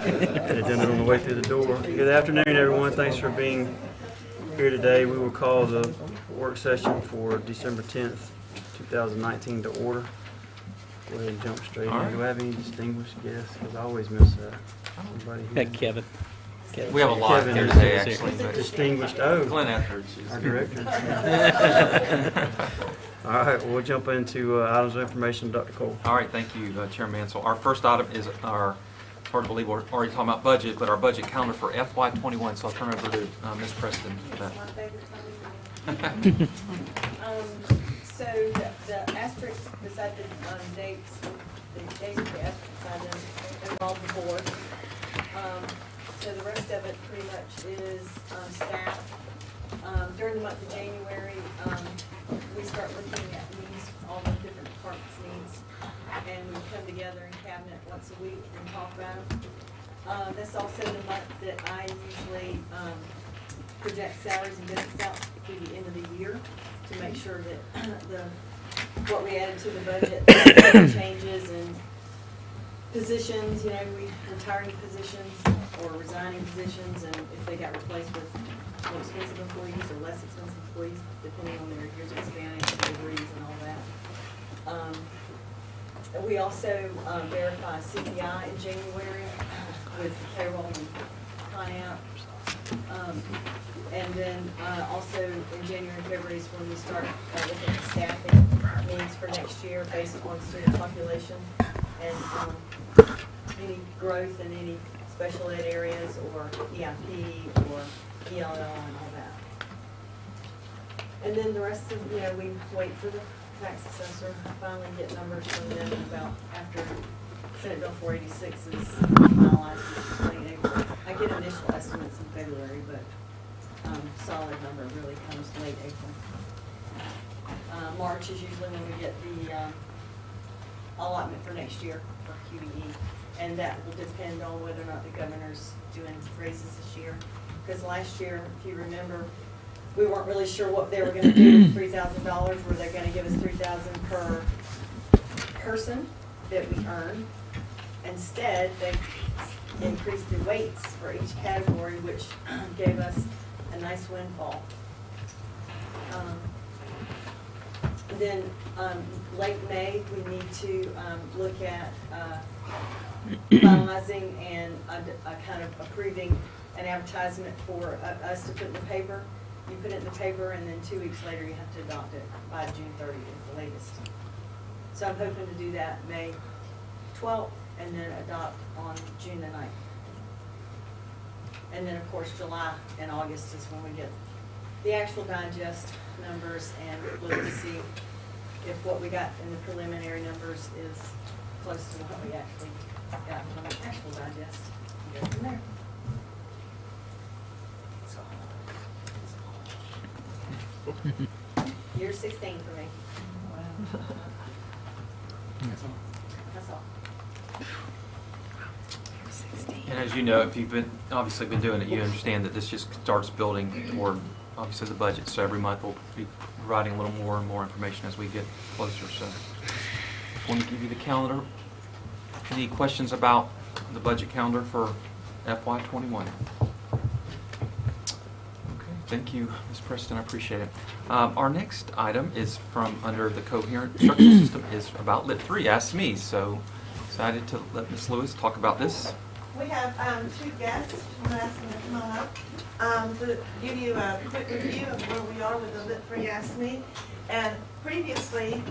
Had done it on the way through the door. Good afternoon, everyone. Thanks for being here today. We will call the work session for December 10th, 2019 to order. Go ahead and jump straight in. Right. Do we have any distinguished guests? Because I always miss that. Anybody here? Hey, Kevin. We have a lot Kevin here is today, here. actually. But Distinguished. Oh, Glynn Etheridge our is director. All right, we'll jump into items of information. Dr. Cole. All right, thank you, Chairman Mansell. Our first item is our, it's hard to believe we're already talking about budget, but our budget calendar for FY21. So I'll turn over to Ms. Preston for that. So the asterisk beside the dates, the dates of the asterisk beside them involve the board. So the rest of it pretty much is staff. During the month of January, we start looking at needs, all the different departments' needs, and we come together in cabinet once a week and talk about them. That's also the month that I usually project salaries and benefits out through the end of the year to make sure that what we added to the budget changes and positions, you know, we retiring positions or resigning positions, and if they got replaced with more expensive employees or less expensive employees, depending on their years of experience and degrees and all that. We also verify CPI in January with payroll and con-out. And then also in January and February is when we start looking at staffing needs for next year based on student population and any growth in any special ed areas or EIP or ELL and all that. And then the rest of, you know, we wait for the tax assessor. I finally get numbers from them about after Senate Bill 486 is finalized in late April. I get initial estimates in February, but solid number really comes late April. March is usually when we get the allotment for next year for QBE, and that will depend on whether or not the governor's doing raises this year. Because last year, if you remember, we weren't really sure what they were going to do with $3,000. Were they going to give us $3,000 per person that we earn? Instead, they increased the weights for each category, which gave us a nice windfall. Then late May, we need to look at finalizing and kind of approving an advertisement for us to put in the paper. You put it in the paper, and then 2 weeks later, you have to adopt it by June 30th, the latest. So I'm hoping to do that May 12th, and then adopt on June the 9th. And then, of course, July and August is when we get the actual digest numbers and look to see if what we got in the preliminary numbers is close to what we actually got from the actual digest. Go from there. Year 16 for me. Wow. That's all. And as you know, if you've obviously been doing it, you understand that this just starts building toward obviously the budget. So every month we'll be providing a little more and more information as we get closer. So just want to give you the calendar. Any questions about the budget calendar for FY21? Thank you, Ms. Preston. I appreciate it. Our next item is from under the coherent instruction system is about Lit 3. Ask me. So excited to let Ms. Lewis talk about this. We have two guests. I'm going to ask them to come on up to give you a quick review of where we are with the Lit 3 Ask Me. And previously,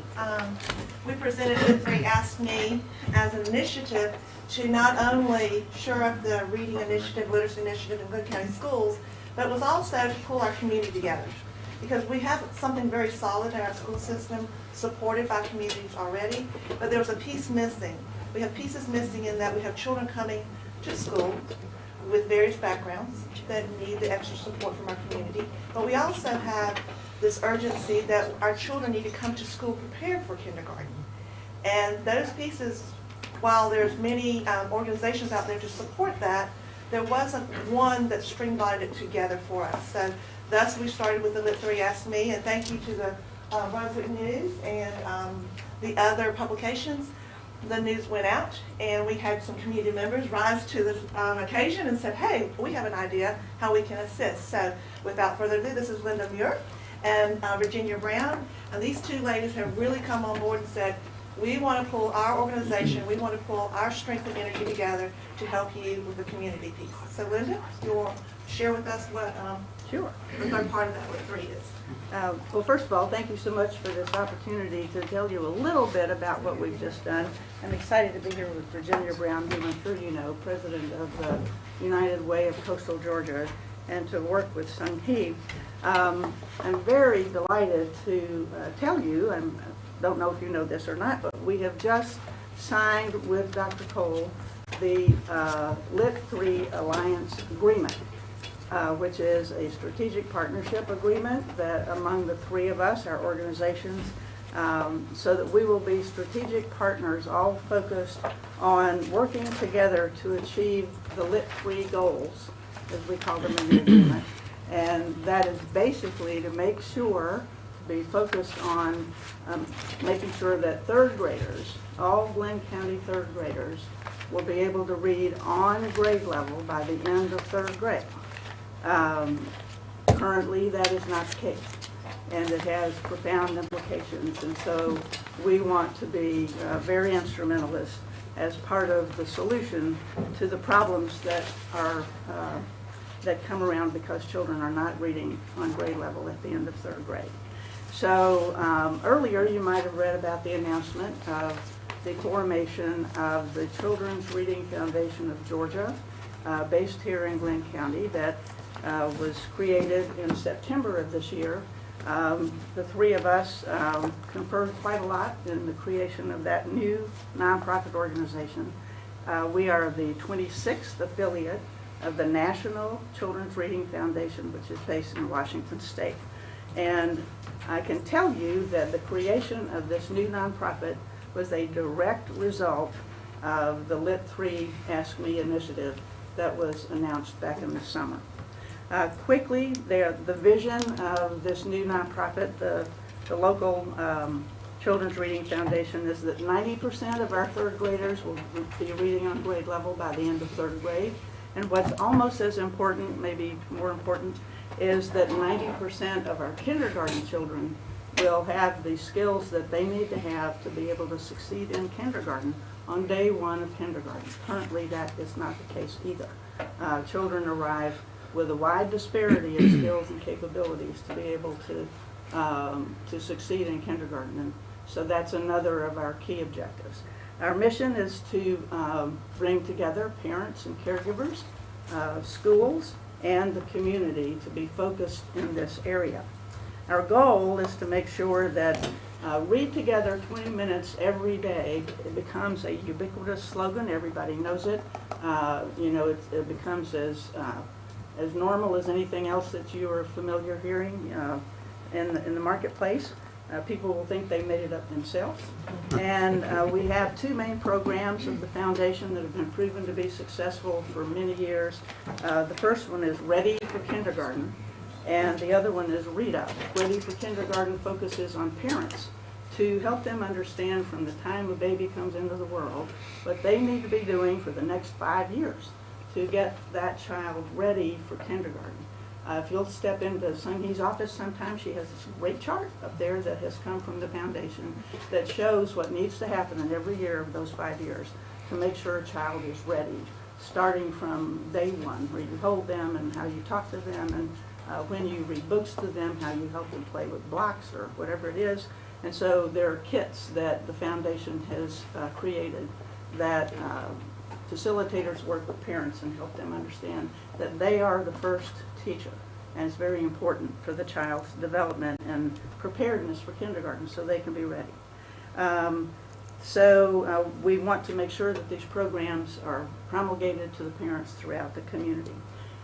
we presented Lit 3 Ask Me as an initiative to not only shore up the reading initiative, literacy initiative in Glynn County schools, but it was also to pull our community together. Because we have something very solid in our school system, supported by communities already, but there was a piece missing. We have pieces missing in that we have children coming to school with various backgrounds that need the extra support from our community. But we also have this urgency that our children need to come to school prepared for kindergarten. And those pieces, while there's many organizations out there to support that, there wasn't one that streamlined it together for us. So thus we started with the Lit 3 Ask Me, and thank you to the Brunswick News and the other publications the news went out, and we had some community members rise to the occasion and said, hey, we have an idea how we can assist. So without further ado, this is Linda Muir and Virginia Brown, and these two ladies have really come on board and said, we want to pull our organization, we want to pull our strength and energy together to help you with the community piece. So Linda, you will share with us what Sure. the third part of that, what 3 is. Well, first of all, thank you so much for this opportunity to tell you a little bit about what we've just done. I'm excited to be here with Virginia Brown, who I'm sure you know, president of the United Way of Coastal Georgia, and to work with Sung Hee. I'm very delighted to tell you, I don't know if you know this or not, but we have just signed with Dr. Cole the Lit 3 Alliance Agreement. Which is a strategic partnership agreement that among the 3 of us, our organizations, so that we will be strategic partners, all focused on working together to achieve the Lit 3 goals, as we call them in the agreement. And that is basically to make sure, to be focused on making sure that 3rd graders, all Glynn County 3rd graders, will be able to read on grade level by the end of 3rd grade. Currently, that is not the case, and it has profound implications, and so we want to be very instrumentalist as part of the solution to the problems that are that come around because children are not reading on grade level at the end of 3rd grade. So earlier you might have read about the announcement of the formation of the Children's Reading Foundation of Georgia, based here in Glynn County, that was created in September of this year. The 3 of us conferred quite a lot in the creation of that new nonprofit organization. We are the 26th affiliate of the National Children's Reading Foundation, which is based in Washington State. And I can tell you that the creation of this new nonprofit was a direct result of the Lit 3 Ask Me initiative that was announced back in the summer. Quickly, the vision of this new nonprofit, the local Children's Reading Foundation, is that 90% of our 3rd graders will be reading on grade level by the end of 3rd grade. And what's almost as important, maybe more important, is that 90% of our kindergarten children will have the skills that they need to have to be able to succeed in kindergarten on day 1 of kindergarten. Currently, that is not the case either. Children arrive with a wide disparity of skills and capabilities to be able to succeed in kindergarten. And so that's another of our key objectives. Our mission is to bring together parents and caregivers, schools, and the community to be focused in this area. Our goal is to make sure that read together 20 minutes every day. It becomes a ubiquitous slogan. Everybody knows it. You know, it becomes as normal as anything else that you are familiar hearing in the marketplace. People will think they made it up themselves. And we have 2 main programs of the foundation that have been proven to be successful for many years. The first one is Ready for Kindergarten, and the other one is Read Up. Ready for Kindergarten focuses on parents to help them understand from the time a baby comes into the world what they need to be doing for the next 5 years to get that child ready for kindergarten. If you'll step into Sung Hee's office sometime, she has this great chart up there that has come from the foundation that shows what needs to happen in every year of those 5 years to make sure a child is ready, starting from day 1, where you hold them and how you talk to them, and when you read books to them, how you help them play with blocks or whatever it is. And so there are kits that the foundation has created that facilitators work with parents and help them understand that they are the first teacher. And it's very important for the child's development and preparedness for kindergarten so they can be ready. We want to make sure that these programs are promulgated to the parents throughout the community.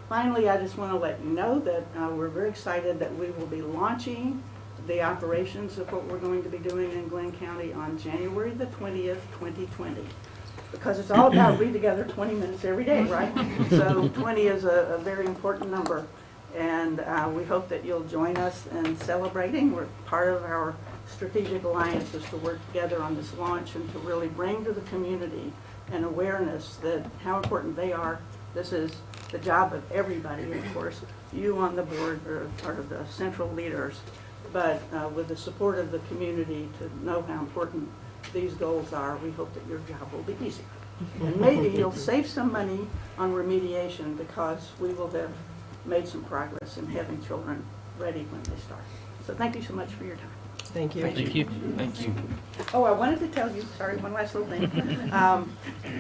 Finally, I just want to let you know that we're very excited that we will be launching the operations of what we're going to be doing in Glynn County on January the 20th, 2020. Because it's all about read together 20 minutes every day, right? So 20 is a very important number, and we hope that you'll join us in celebrating. We're part of our strategic alliances to work together on this launch and to really bring to the community an awareness that how important they are. This is the job of everybody, and of course, you on the board are the central leaders, but with the support of the community to know how important these goals are, we hope that your job will be easier. And maybe you'll save some money on remediation because we will have made some progress in having children ready when they start. So thank you so much for your time. Thank you. Thank you. Thank you. Oh, I wanted to tell you, sorry, one last little thing.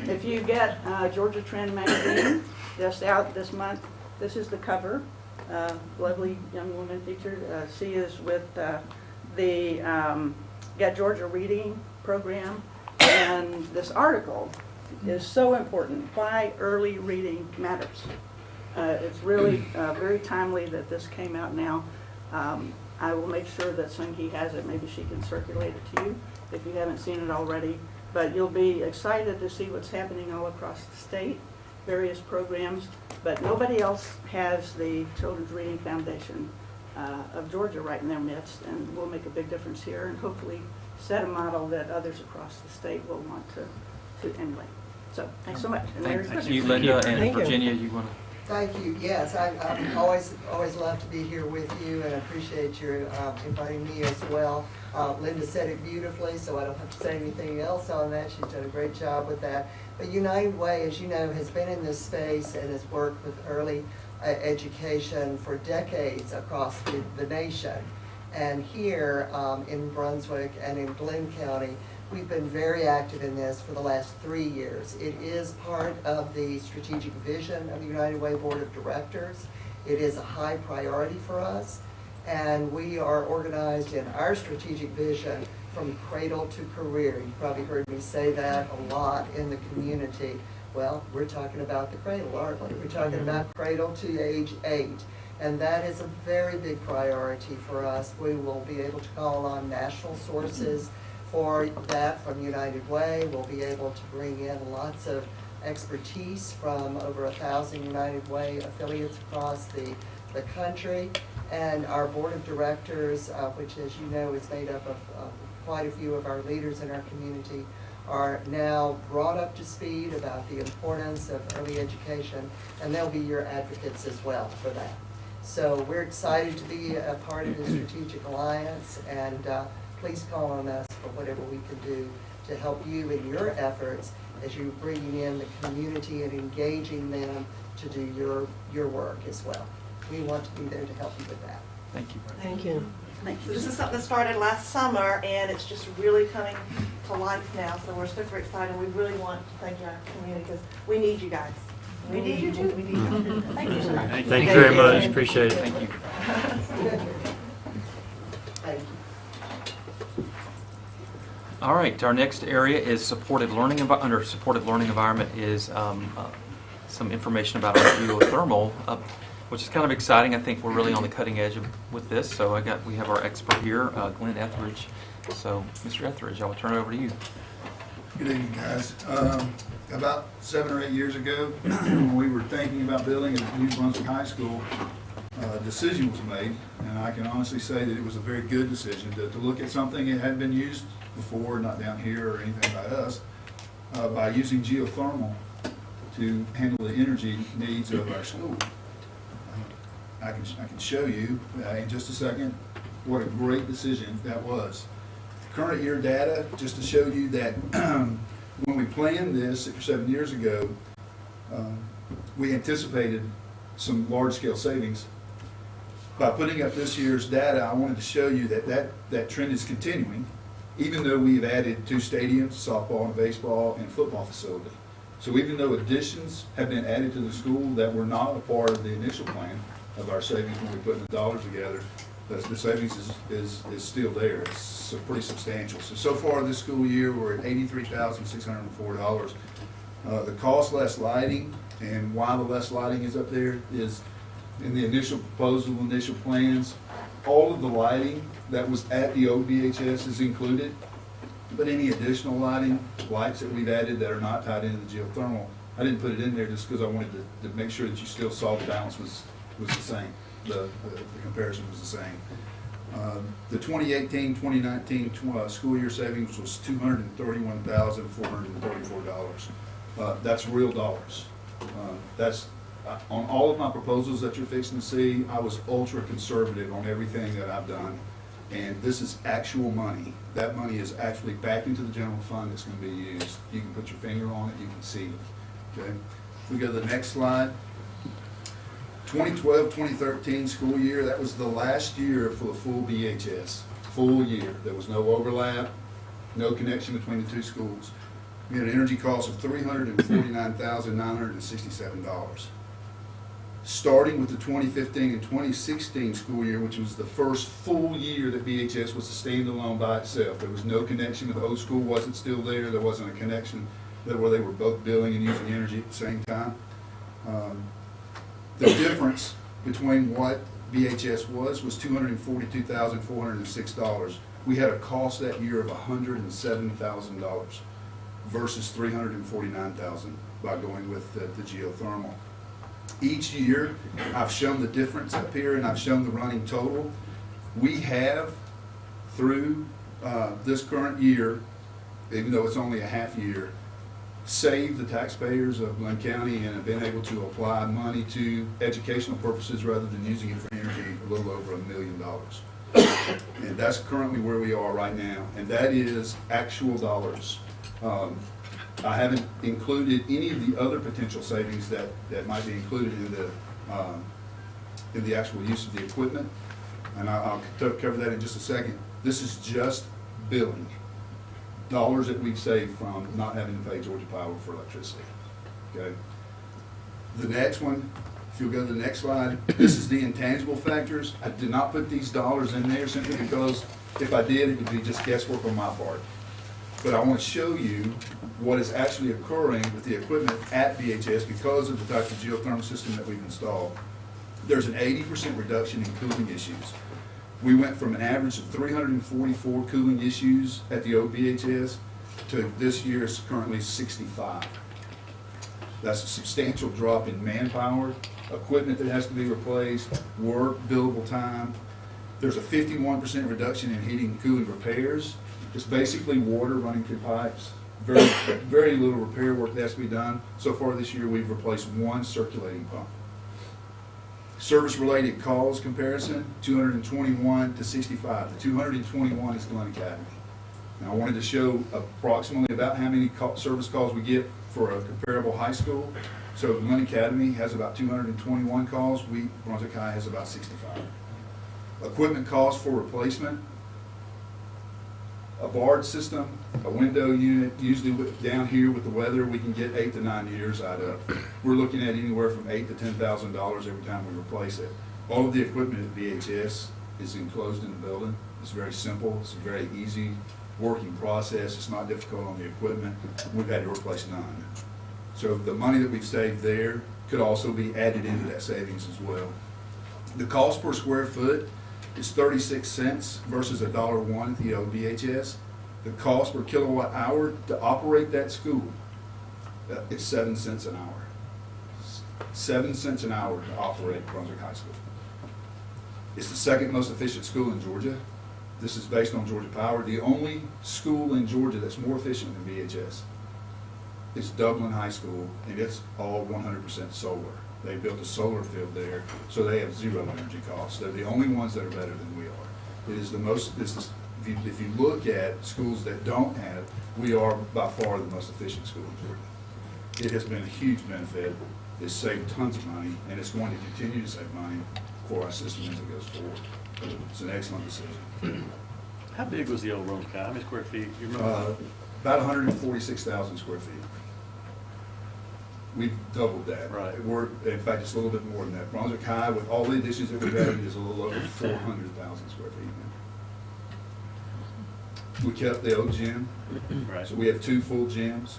If you get Georgia Trend magazine, just out this month, this is the cover. Lovely young woman featured. She is with the Get Georgia Reading program. And this article is so important, why early reading matters. It's really very timely that this came out now. I will make sure that Sungi has it. Maybe she can circulate it to you if you haven't seen it already. But you'll be excited to see what's happening all across the state, various programs. But nobody else has the Children's Reading Foundation of Georgia right in their midst, and we'll make a big difference here and hopefully set a model that others across the state will want to emulate. So thanks so much. And Merry Thank Christmas. you, Linda. And Thank you. Virginia, you want to? Thank you. Yes, I always love to be here with you, and I appreciate your inviting me as well. Linda said it beautifully, so I don't have to say anything else on that. She's done a great job with that. But United Way, as you know, has been in this space and has worked with early education for decades across the nation. And here in Brunswick and in Glynn County, we've been very active in this for the last 3 years. It is part of the strategic vision of the United Way Board of Directors. It is a high priority for us, and we are organized in our strategic vision from cradle to career. You've probably heard me say that a lot in the community. Well, we're talking about the cradle, aren't we? We're talking about cradle to age 8. And that is a very big priority for us. We will be able to call on national sources for that from United Way. We'll be able to bring in lots of expertise from over 1,000 United Way affiliates across the country. And our board of directors, which as you know is made up of quite a few of our leaders in our community, are now brought up to speed about the importance of early education, and they'll be your advocates as well for that. So we're excited to be a part of the Strategic Alliance, and please call on us for whatever we can do to help you in your efforts as you're bringing in the community and engaging them to do your work as well. We want to be there to help you with that. Thank you. Thank you. Thank So you. this is something that started last summer, and it's just really coming to life now, so we're super excited. We really want to thank our community, because we need you guys. We need you too, we need you. Thank you so much. Thank you very much. Appreciate it. Thank you. Thank you. All right, our next area is supported learning. Under supported learning environment is some information about our geothermal, which is kind of exciting. I think we're really on the cutting edge with this. So we have our expert here, Glynn Etheridge. So, Mr. Etheridge, I will turn it over to you. Good evening, guys. About 7 or 8 years ago, when we were thinking about building a new Brunswick High School, a decision was made, and I can honestly say that it was a very good decision to look at something that hadn't been used before, not down here or anything by us, by using geothermal to handle the energy needs of our school. I can show you in just a second what a great decision that was. Current year data, just to show you that when we planned this 6 or 7 years ago, we anticipated some large-scale savings. By putting up this year's data, I wanted to show you that trend is continuing, even though we've added 2 stadiums, softball and baseball, and football facility. So even though additions have been added to the school that were not a part of the initial plan of our savings when we put the dollars together, the savings is still there. It's pretty substantial. So far this school year, we're at $83,604. The cost less lighting, and why the less lighting is up there is in the initial proposal, initial plans, all of the lighting that was at the old BHS is included, but any additional lights that we've added that are not tied into the geothermal, I didn't put it in there just because I wanted to make sure that you still saw the balance was the same. The comparison was the same. The 2018-2019 school year savings was $231,434. That's real dollars. That's on all of my proposals that you're fixing to see. I was ultra conservative on everything that I've done, and this is actual money. That money is actually back into the general fund that's going to be used. You can put your finger on it, you can see it. Okay. If we go to the next slide. 2012-2013 school year, that was the last year for the full BHS. Full year. There was no overlap, no connection between the two schools. We had an energy cost of $349,967. Starting with the 2015 and 2016 school year, which was the first full year that BHS was a standalone by itself. There was no connection with the old school, wasn't still there. There wasn't a connection where they were both billing and using energy at the same time. The difference between what BHS was $242,406. We had a cost that year of $107,000 versus $349,000 by going with the geothermal. Each year, I've shown the difference up here and I've shown the running total. We have, through this current year, even though it's only a half year, saved the taxpayers of Glynn County and have been able to apply money to educational purposes rather than using it for energy, a little over $1 million. And that's currently where we are right now, and that is actual dollars. I haven't included any of the other potential savings that might be included in the actual use of the equipment, and I'll cover that in just a second. This is just billing. Dollars that we've saved from not having to pay Georgia Power for electricity. Okay. The next one, if you'll go to the next slide, this is the intangible factors. I did not put these dollars in there simply because if I did, it would be just guesswork on my part. But I want to show you what is actually occurring with the equipment at BHS because of the type of geothermal system that we've installed. There's an 80% reduction in cooling issues. We went from an average of 344 cooling issues at the old BHS to this year's currently 65. That's a substantial drop in manpower, equipment that has to be replaced, work, billable time. There's a 51% reduction in heating and cooling repairs. It's basically water running through pipes. Very little repair work that has to be done. So far this year, we've replaced one circulating pump. Service-related calls comparison, 221 to 65. The 221 is Glynn Academy. Now, I wanted to show approximately about how many service calls we get for a comparable high school. So Glynn Academy has about 221 calls. Brunswick High has about 65. Equipment costs for replacement. A barge system, a window unit, usually down here with the weather, we can get 8 to 9 years out of. We're looking at anywhere from $8,000 to $10,000 every time we replace it. All of the equipment at BHS is enclosed in the building. It's very simple. It's a very easy working process. It's not difficult on the equipment. We've had to replace none. So the money that we've saved there could also be added into that savings as well. The cost per square foot is 36 cents versus $1.01 at the old BHS. The cost per kilowatt hour to operate that school is 7 cents an hour. 7 cents an hour to operate Brunswick High School. It's the second most efficient school in Georgia. This is based on Georgia Power. The only school in Georgia that's more efficient than BHS is Dublin High School, and it's all 100% solar. They built a solar field there, so they have zero energy costs. They're the only ones that are better than we are. It is the most, if you look at schools that don't have, we are by far the most efficient school in Georgia. It has been a huge benefit. It's saved tons of money, and it's going to continue to save money for our system as it goes forward. It's an excellent decision. How big was the old Brunswick High? How many square feet? You remember? About 146,000 square feet. We've doubled that. Right. In fact, it's a little bit more than that. Brunswick High, with all the additions that we've added, is a little over 400,000 square feet now. We kept the old gym. Right. So we have 2 full gyms.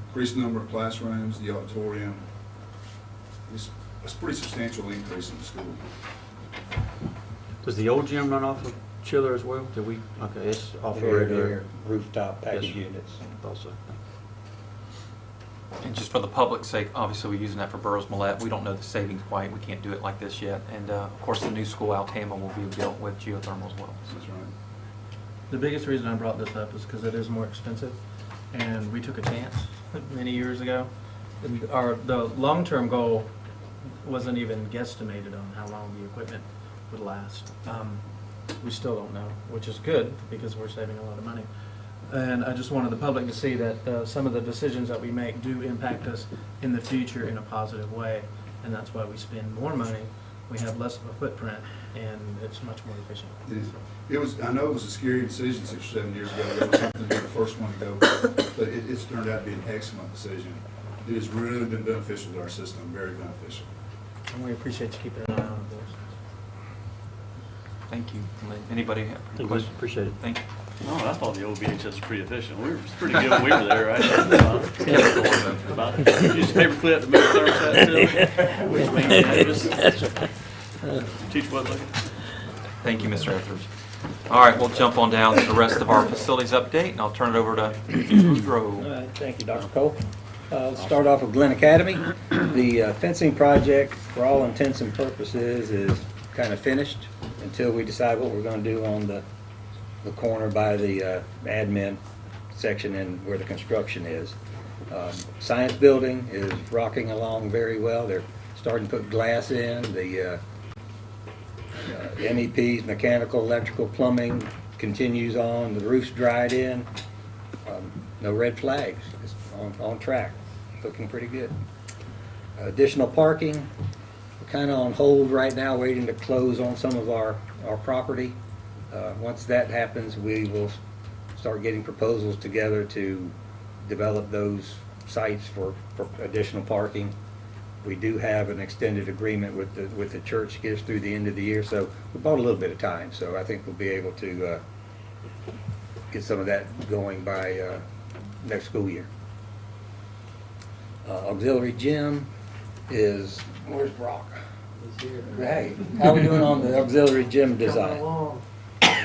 Increased number of classrooms, the auditorium. It's a pretty substantial increase in the school. Does the old gym run off of chiller as well? Did we? Okay, it's off of They're regular. rooftop package Yes, sir. units. Also. And just for the public's sake, obviously we're using that for Burroughs Millette. We don't know the savings quite. We can't do it like this yet. And of course, the new school Altama will be built with geothermal as well. That's right. The biggest reason I brought this up is because it is more expensive, and we took a chance many years ago. And the long-term goal wasn't even guesstimated on how long the equipment would last. We still don't know, which is good because we're saving a lot of money. And I just wanted the public to see that some of the decisions that we make do impact us in the future in a positive way, and that's why we spend more money. We have less of a footprint, and it's much more efficient. It was, I know it was a scary decision 6 or 7 years ago. It was something to be the first one to go, but it's turned out to be an excellent decision. It has really been beneficial to our system, very beneficial. And we appreciate you keeping an eye on it. Thank you. Anybody have any questions? Appreciate it. Thank you. Oh, I thought the old VHS was pretty efficient. We were pretty good when we were there, right? Use a paper clip to move the thermostat to it. Which means teach what looking. Thank you, Mr. Etheridge. All right, we'll jump on down to the rest of our facilities update, and I'll turn it over to Boudreaux. All right, thank you, Dr. Cole. Let's start off with Glynn Academy. The fencing project, for all intents and purposes, is kind of finished until we decide what we're going to do on the corner by the admin section and where the construction is. Science building is rocking along very well. They're starting to put glass in. The MEPs, mechanical, electrical, plumbing continues on. The roof's dried in. No red flags. It's on track. Looking pretty good. Additional parking. We're kind of on hold right now, waiting to close on some of our property. Once that happens, we will start getting proposals together to develop those sites for additional parking. We do have an extended agreement with the church to get us through the end of the year, so we bought a little bit of time. So I think we'll be able to get some of that going by next school year. Auxiliary gym is, where's Brock? He's here. Hey, how are we doing on the auxiliary gym design?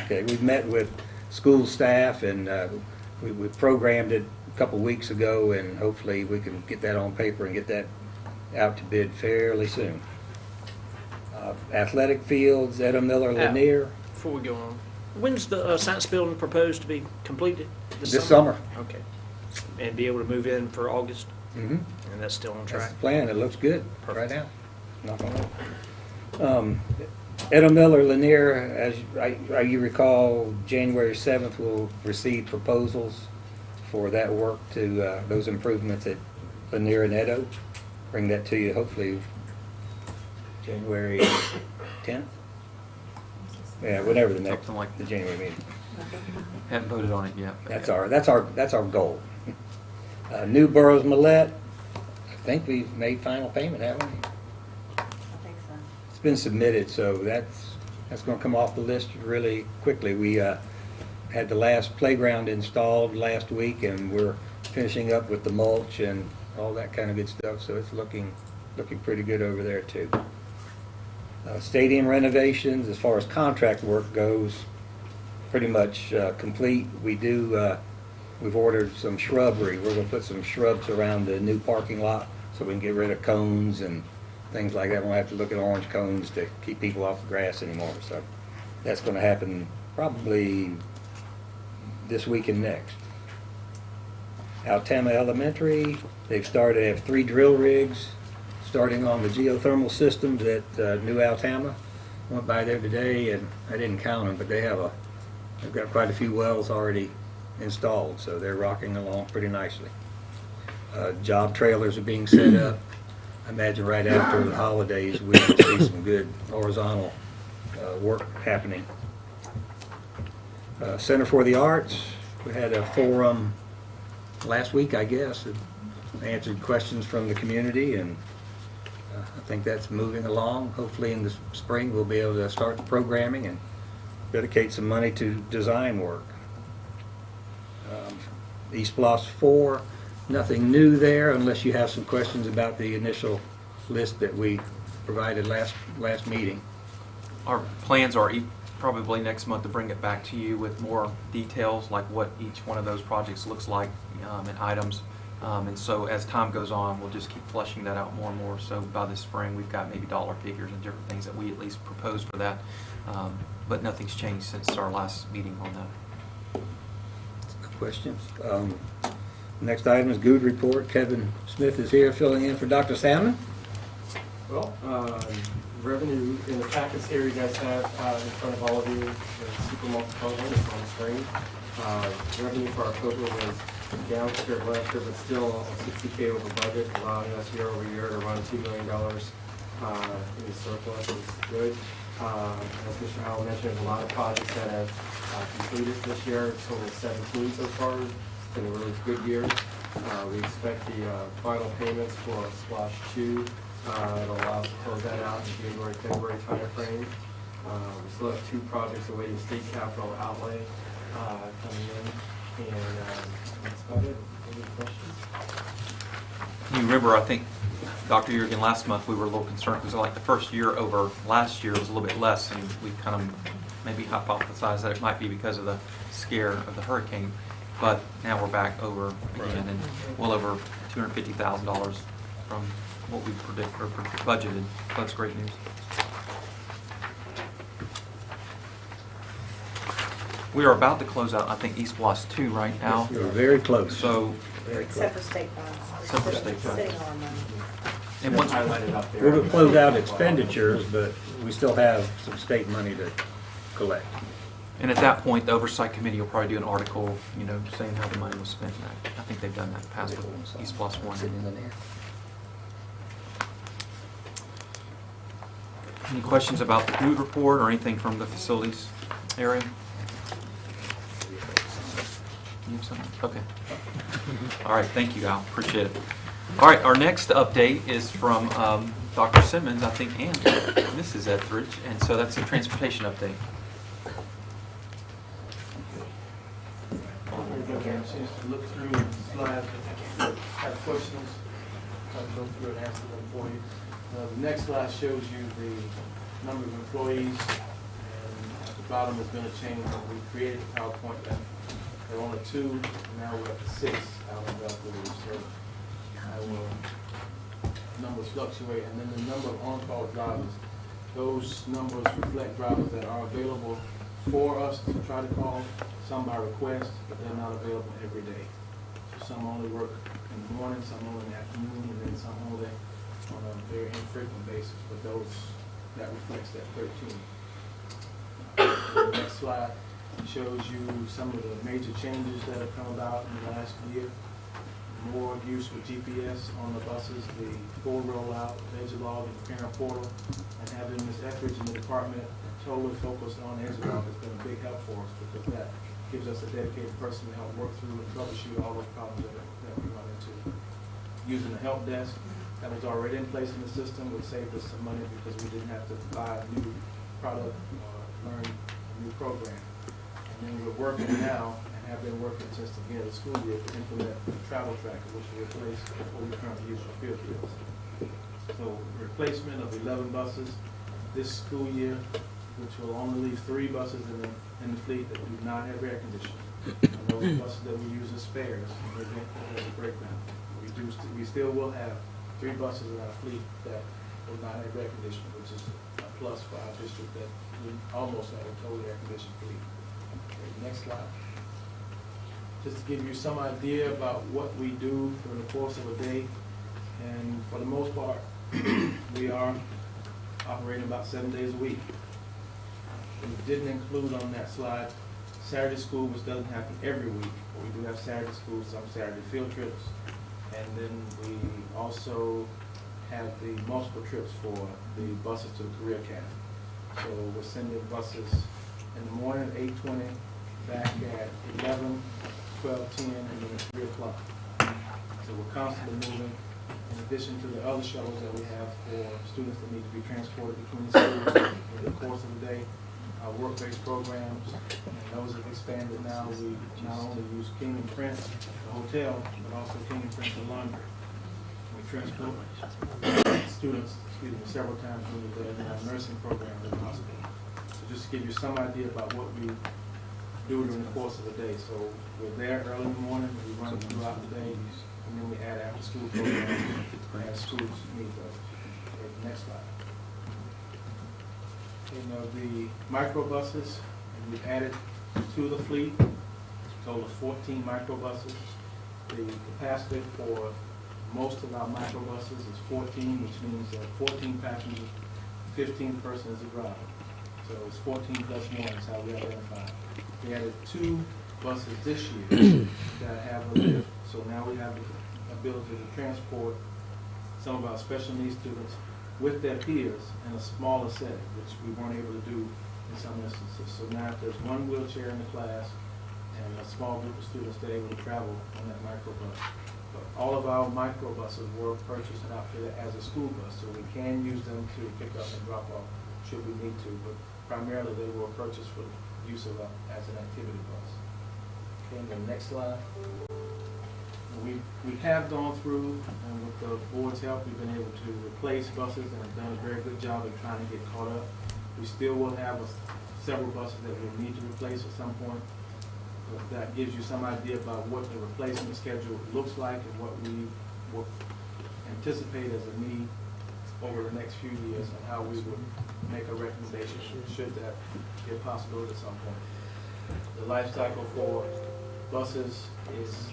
Okay, we've met with school staff, and we programmed it a couple weeks ago, and hopefully we can get that on paper and get that out to bid fairly soon. Athletic fields, Etta Miller Lanier. Before we go on, when's the science building proposed to be completed? This summer. Okay. And be able to move in for August? Mm-hmm. And that's still on That's track? the plan. It looks good right Perfect. now. Knock on wood. Etta Miller Lanier, as you recall, January 7th we'll receive proposals for that work to those improvements at Lanier and Edo. Bring that to you hopefully January 10th. Yeah, whatever the next, Something like the January meeting. Haven't voted on it yet. but That's our goal. New Burroughs Millette. I think we've made final payment, haven't we? I think so. It's been submitted, so that's going to come off the list really quickly. We had the last playground installed last week, and we're finishing up with the mulch and all that kind of good stuff. So it's looking pretty good over there too. Stadium renovations, as far as contract work goes, pretty much complete. We've ordered some shrubbery. We're going to put some shrubs around the new parking lot so we can get rid of cones and things like that. We won't have to look at orange cones to keep people off the grass anymore. So that's going to happen probably this week and next. Altama Elementary, they have 3 drill rigs starting on the geothermal systems at New Altama. Went by there today, and I didn't count them, but they've got quite a few wells already installed, so they're rocking along pretty nicely. Job trailers are being set up. I imagine right after the holidays we will see some good horizontal work happening. Center for the Arts, we had a forum last week, I guess. It answered questions from the community, and I think that's moving along. Hopefully in the spring we'll be able to start the programming and dedicate some money to design work. East Bluffs 4, nothing new there unless you have some questions about the initial list that we provided last meeting. Our plans are probably next month to bring it back to you with more details, like what each one of those projects looks like and items. And so as time goes on, we'll just keep fleshing that out more and more. So by this spring, we've got maybe dollar figures and different things that we at least proposed for that. But nothing's changed since our last meeting on that. Questions? Next item is good report. Kevin Smith is here filling in for Dr. Salmon. Well, revenue in the packets here you guys have in front of all of you, the super multifunction is on the screen. Revenue for October was down compared to last year, but still $60K over budget, allowing us year over year to run $2 million in the surplus, which is good. As Mr. Howell mentioned, there's a lot of projects that have completed this year, total 17 so far. It's been a really good year. We expect the final payments for Splash 2. It'll allow us to close that out in the January, February timeframe. We still have 2 projects awaiting state capital outlay coming in, and that's about it. Any questions? You remember, I think, Dr. Jurgen, last month we were a little concerned because like the first year over last year was a little bit less, and we kind of maybe hypothesized that it might be because of the scare of the hurricane. But now we're back over again, and well over $250,000 from what we budgeted. That's great news. We are about to close out, I think, East Bloss 2 right now. You're very close. So, Except for state funds. Except for state funds. Sitting on our money. and once, Highlighted up there. We'll close out expenditures, but we still have some state money to collect. and at that point, the oversight committee will probably do an article, you know, saying how the money was spent. I think they've done that in the past with East Bloss 1. Any questions about the food report or anything from the facilities area? You have something? Okay. All right, thank you, Al. Appreciate it. All right, our next update is from Dr. Simmons, I think, and Mrs. Etheridge, and so that's a transportation update. Everybody had a chance to look through the slides, have questions, I'll go through and answer them for you. The next slide shows you the number of employees, and at the bottom has been a change. We created the PowerPoint that there were only 2, and now we're up to 6 out of that village. So I will, numbers fluctuate, and then the number of on-call drivers. Those numbers reflect drivers that are available for us to try to call, some by request, but they're not available every day. So some only work in the morning, some only in the afternoon, and then some only on a very infrequent basis, but that reflects that 13. The next slide shows you some of the major changes that have come about in the last year. More use with GPS on the buses, the full rollout of Edgelog and parent portal, and having Ms. Etheridge in the department totally focused on Edgelog has been a big help for us, because that gives us a dedicated person to help work through and troubleshoot all those problems that we run into. Using the help desk that was already in place in the system would save us some money, because we didn't have to buy a new product or learn a new program. And then we're working now, and have been working since the beginning of the school year, to implement travel tracker, which will replace what we currently use for field trips. So replacement of 11 buses this school year, which will only leave 3 buses in the fleet that do not have air conditioning. And those buses that we use as spares in the event that there's a breakdown. We still will have 3 buses in our fleet that will not have air conditioning, which is a plus for our district, that we almost have a totally air conditioned fleet. Okay, next slide. Just to give you some idea about what we do during the course of a day, and for the most part, we are operating about 7 days a week. We didn't include on that slide Saturday school, which doesn't happen every week, but we do have Saturday school, some Saturday field trips. And then we also have the multiple trips for the buses to the Career Academy. So we're sending buses in the morning at 8:20, back at 11, 12:10, and then at 3 o'clock. So we're constantly moving, in addition to the other shuttles that we have for students that need to be transported between schools in the course of the day. Our work-based programs, and those have expanded now. We not only use King and Prince, the hotel, but also King and Prince, the laundry. We transport students, several times during the day, and have nursing programs in the hospital. So just to give you some idea about what we do during the course of the day. So we're there early in the morning, we run throughout the day, and then we add after-school programs as schools need those. Okay, next slide. The microbuses, we've added to the fleet, a total of 14 microbuses. The capacity for most of our microbuses is 14, which means that 14 passengers, 15th person is a driver. So it's 14 plus 1 is how we identify. We added 2 buses this year that have a lift. So now we have the ability to transport some of our special needs students with their peers in a smaller setting, which we weren't able to do in some instances. So now if there's one wheelchair in the class and a small group of students, they're able to travel on that microbus. But all of our microbuses were purchased and outfitted as a school bus, so we can use them to pick up and drop off should we need to, but primarily they were purchased for use of as an activity bus. Okay, and the next slide. We have gone through, and with the board's help, we've been able to replace buses and have done a very good job of trying to get caught up. We still will have several buses that we'll need to replace at some point. But that gives you some idea about what the replacement schedule looks like and what we will anticipate as a need over the next few years and how we would make a recommendation should that be a possibility at some point. The life cycle for buses is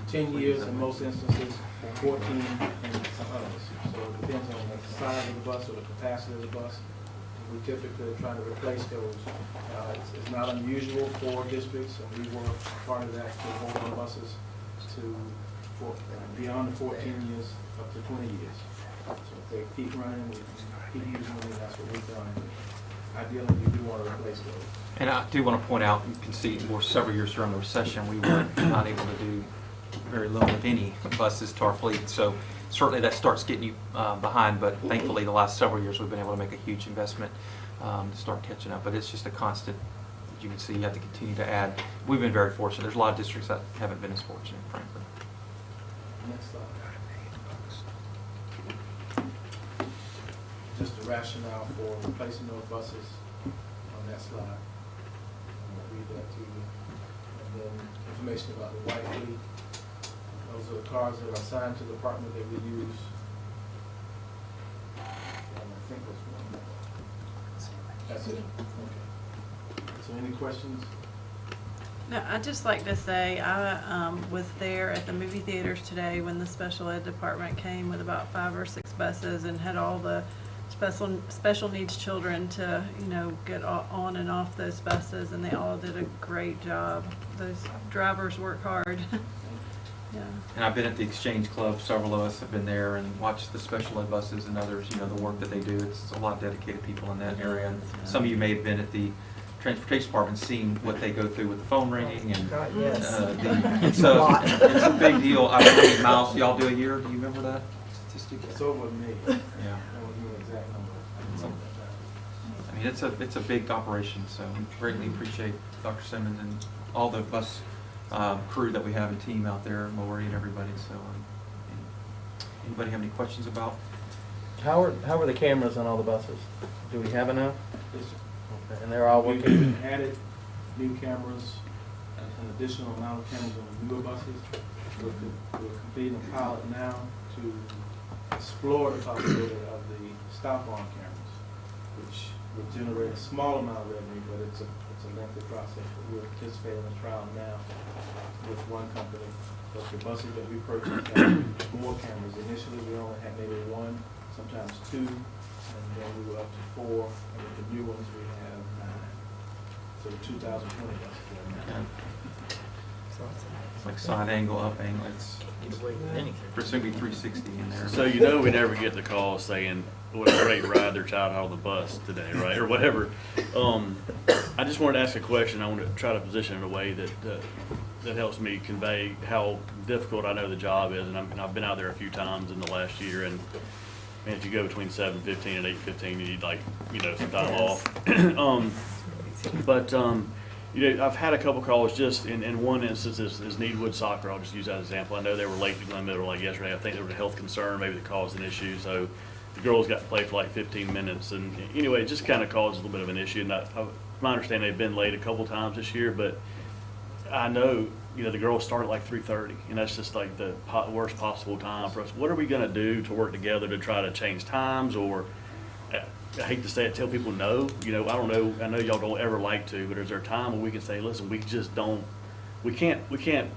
10 years in most instances, 14 in some others. So it depends on the size of the bus or the capacity of the bus. We typically try to replace those. It's not unusual for districts, and we were part of that to hold on buses for beyond the 14 years up to 20 years. So if they keep running, we keep using them, and that's what we've done. Ideally, we do want to replace those. And I do want to point out, you can see for several years during the recession, we were not able to do very little, if any, buses to our fleet. So certainly that starts getting you behind, but thankfully the last several years we've been able to make a huge investment to start catching up. But it's just a constant, as you can see, you have to continue to add. We've been very fortunate. There's a lot of districts that haven't been as fortunate, frankly. Next slide. Just the rationale for replacing those buses on that slide. I'm going to read that to you. And then information about the white fleet. Those are the cars that are assigned to the department that we use. And I think that's one more. That's it? Okay. So any questions? No, I'd just like to say I was there at the movie theaters today when the special ed department came with about 5 or 6 buses and had all the special needs children to, get on and off those buses, and they all did a great job. Those drivers work hard. Yeah. And I've been at the Exchange Club. Several of us have been there and watched the special ed buses and others, the work that they do. It's a lot of dedicated people in that area. And some of you may have been at the Transportation Department seeing what they go through with the phone ringing and so it's a big deal. I don't know how many miles y'all do a year. Do you remember that statistic? It's over me. Yeah. I don't know the exact number. I mean, it's a big operation, so we greatly appreciate Dr. Simmons and all the bus crew that we have, a team out there, Lori and everybody. So, anybody have any questions about? How are the cameras on all the buses? Do we have enough? Yes, sir. Okay. And they're all working? We've added new cameras, an additional amount of cameras on the newer buses. We're completing a pilot now to explore the possibility of the stop-arm cameras, which would generate a small amount of revenue, but it's a lengthy process. But we're participating in a trial now with one company. But the buses that we purchased have more cameras. Initially, we only had maybe 1, sometimes 2, and then we were up to 4. And with the new ones, we have 9. So the 2020 buses are 9. It's like side angle, up angle. It's presumably 360 in there. So we never get the call saying what a great ride their child had on the bus today, right, or whatever. I just wanted to ask a question. I want to try to position it in a way that helps me convey how difficult I know the job is, and I've been out there a few times in the last year, and if you go between 7:15 and 8:15, you need some time off. I've had a couple calls just in one instance is Needwood Soccer. I'll just use that as an example. I know they were late to Glynn Middle like yesterday. I think there was a health concern maybe that caused an issue. So the girls got to play for like 15 minutes. And anyway, it just kind of caused a little bit of an issue. And my understanding, they've been late a couple times this year, but I know the girls start at like 3:30, and that's just like the worst possible time for us. What are we gonna do to work together to try to change times, or I hate to say it, tell people no. I don't know. I know y'all don't ever like to, but is there a time where we can say, listen, we just don't. We can't.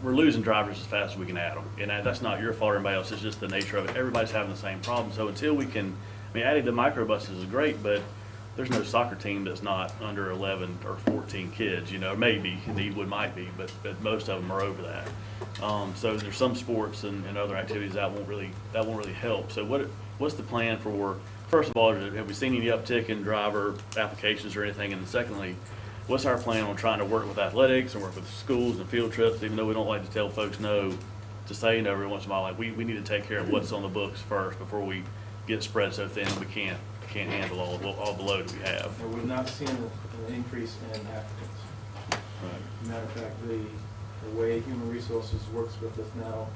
We're losing drivers as fast as we can add them, and that's not your fault or anybody else. It's just the nature of it. Everybody's having the same problem. So until we can, adding the microbuses is great, but there's no soccer team that's not under 11 or 14 kids. Maybe Needwood might be, but most of them are over that. So there's some sports and other activities that won't really help. So what's the plan for? First of all, have we seen any uptick in driver applications or anything? And then secondly, what's our plan on trying to work with athletics and work with schools and field trips, even though we don't like to tell folks no, to say no every once in a while, like we need to take care of what's on the books first before we get spread so thin we can't handle all the load that we have. And we're not seeing an increase in applicants. Right. Matter of fact, the way Human Resources works with us now,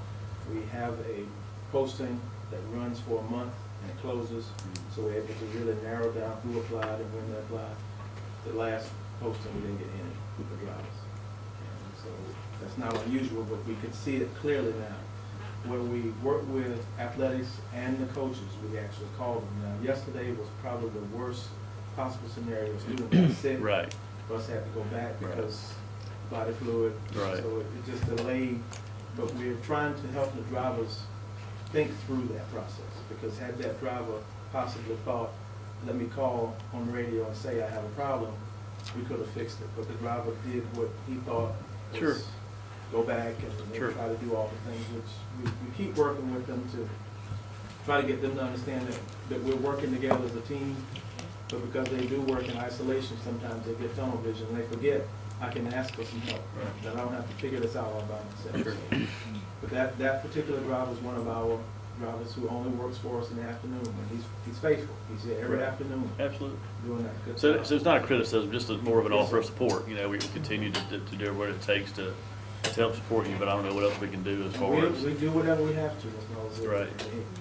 we have a posting that runs for a month and it closes, so we're able to really narrow down who applied and when they applied. The last posting, we didn't get any for drivers. And so that's not unusual, but we can see it clearly now. When we work with athletics and the coaches, we actually call them. Now, yesterday was probably the worst possible scenario. Students got sick. Right. Bus had to go back because body fluid. Right. So it just delayed. But we're trying to help the drivers think through that process, because had that driver possibly thought, let me call on the radio and say I have a problem, we could have fixed it. But the driver did what he thought was Sure. go back and Sure. try to do all the things, which we keep working with them to try to get them to understand that we're working together as a team. But because they do work in isolation, sometimes they get tunnel vision and they forget, I can ask for some help. Right. That I don't have to figure this out all by myself. Sure. But that particular driver is one of our drivers who only works for us in the afternoon, and he's faithful. He's here every Right. afternoon Absolutely. doing that good So job. it's not a criticism, just more of an offer of support. We continue to do what it takes to help support you, but I don't know what else we can do as far as. We do whatever we have to, Ms. Moses. Right.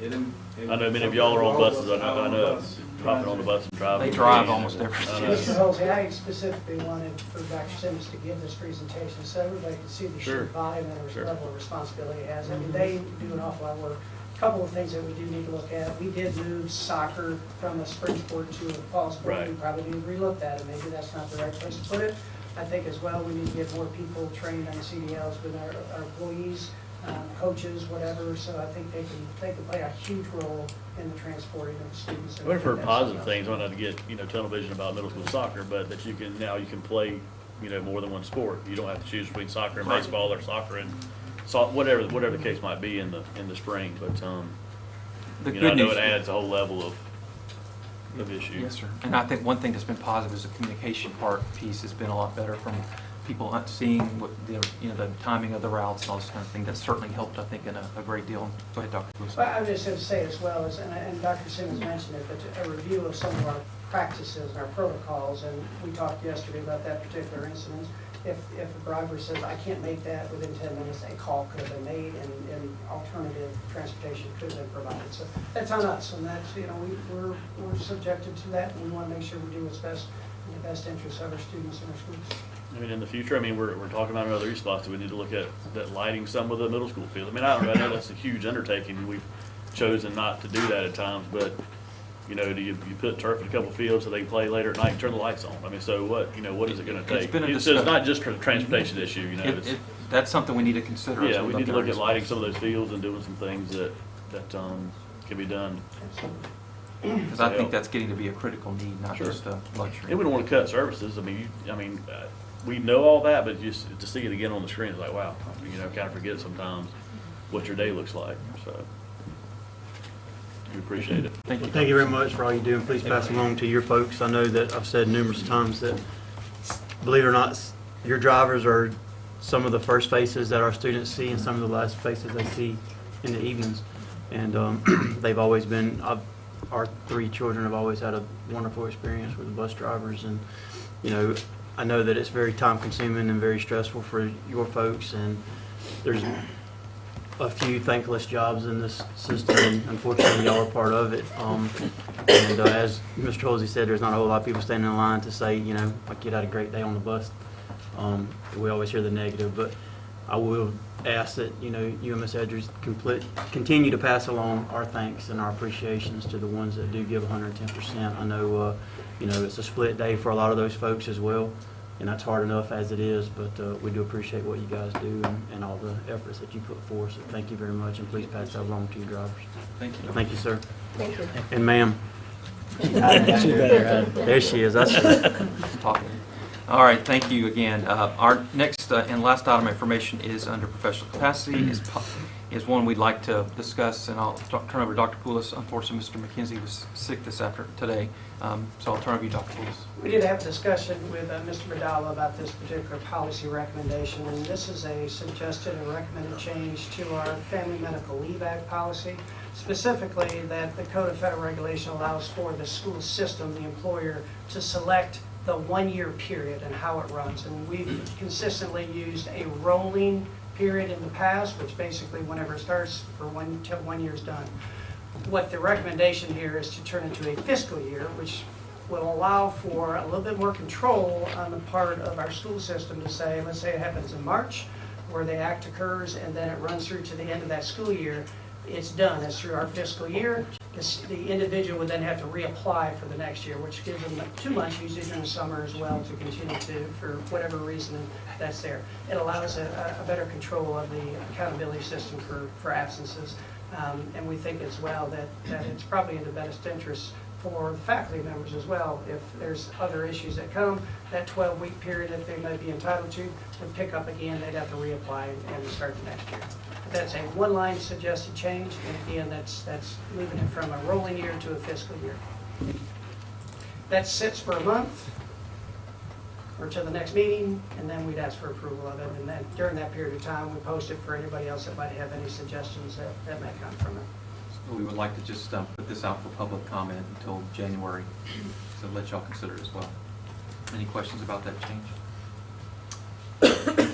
And I know many of y'all are on buses. I know, Bus. hopping on the bus and driving. They drive almost every I day. know. Mr. Halsey, I specifically wanted for Dr. Simmons to give this presentation so everybody could see the Sure. sheer volume and the Sure. level of responsibility it has. I mean, they do an awful lot of work. A couple of things that we do need to look at. We did move soccer from a spring sport to a fall sport. Right. We probably need to relook that, and maybe that's not the right place to put it. I think as well, we need to get more people trained on the CDLs with our employees, coaches, whatever. So I think they can play a huge role in the transporting of the students. And We've heard that's positive something things, not to get, tunnel vision about middle school soccer, but that you can play, more than one sport. You don't have to choose between soccer and baseball or soccer and whatever the case might be in the spring. But, The I good know news. it adds a whole level of issues. Yes, sir. And I think one thing that's been positive is the communication piece has been a lot better from people seeing what the timing of the routes and all this kind of thing. That's certainly helped, I think, in a great deal. Go ahead, Dr. Lewis. Well, I would just have to say as well, and Dr. Simmons mentioned it, but a review of some of our practices and our protocols, and we talked yesterday about that particular incident. If a driver says, I can't make that within 10 minutes, a call could have been made and alternative transportation could have been provided. So that's on us, and that's, we're subjected to that, and we want to make sure we do what's best in the best interest of our students and our schools. In the future, we're talking about another spots. We need to look at that lighting some of the middle school fields. I don't know. I know that's a huge undertaking. We've chosen not to do that at times, but do you put turf in a couple fields so they can play later at night and turn the lights on? So what is it going to take? been a So it's discussion. not just a transportation issue. That's something we need to consider. as Yeah, we need to at look at our lighting some of those fields and doing some things that can be done. Because I think that's getting to be a critical need, not Sure. just a luxury. And we don't want to cut services. We know all that, but just to see it again on the screen is like, wow. Kind of forget sometimes what your day looks like. So we appreciate it. Thank you. Thank you very much for all you do, and please pass along to your folks. I know that I've said numerous times that, believe it or not, your drivers are some of the first faces that our students see and some of the last faces they see in the evenings. And they've always been, our three children have always had a wonderful experience with the bus drivers. And, I know that it's very time consuming and very stressful for your folks, and there's a few thankless jobs in this system, and unfortunately y'all are part of it. And as Mr. Halsey said, there's not a whole lot of people standing in line to say, like, you had a great day on the bus. We always hear the negative, but I will ask that, UMS Edgeries continue to pass along our thanks and our appreciations to the ones that do give 110%. I know, it's a split day for a lot of those folks as well, and that's hard enough as it is, but we do appreciate what you guys do and all the efforts that you put forth. So thank you very much, and please pass that along to your drivers. Thank you. Thank you, sir. Thank you. And ma'am. There she is. That's Talking. All right, thank you again. Our next and last item of information is under professional capacity, is one we'd like to discuss, and I'll turn over to Dr. Poulos. Unfortunately, Mr. McKenzie was sick today, so I'll turn over to you, Dr. Poulos. We did have a discussion with Mr. Badala about this particular policy recommendation, and this is a suggested and recommended change to our Family Medical Leave Act policy. Specifically, that the Code of Federal Regulation allows for the school system, the employer, to select the 1-year period and how it runs. And we've consistently used a rolling period in the past, which basically whenever it starts till 1 year's done. What the recommendation here is to turn into a fiscal year, which will allow for a little bit more control on the part of our school system to say, let's say it happens in March, where the act occurs, and then it runs through to the end of that school year. It's done. It's through our fiscal year. The individual would then have to reapply for the next year, which gives them 2 months, usually during the summer as well, to continue to, for whatever reason that's there. It allows a better control of the accountability system for absences. And we think as well that it's probably in the best interest for the faculty members as well. If there's other issues that come, that 12-week period that they might be entitled to would pick up again. They'd have to reapply and start the next year. That's a one-line suggested change, and again, that's moving it from a rolling year to a fiscal year. That sits for a month or to the next meeting, and then we'd ask for approval of it. And then during that period of time, we post it for anybody else that might have any suggestions that may come from it. So we would like to just put this out for public comment until January, so let y'all consider it as well. Any questions about that change?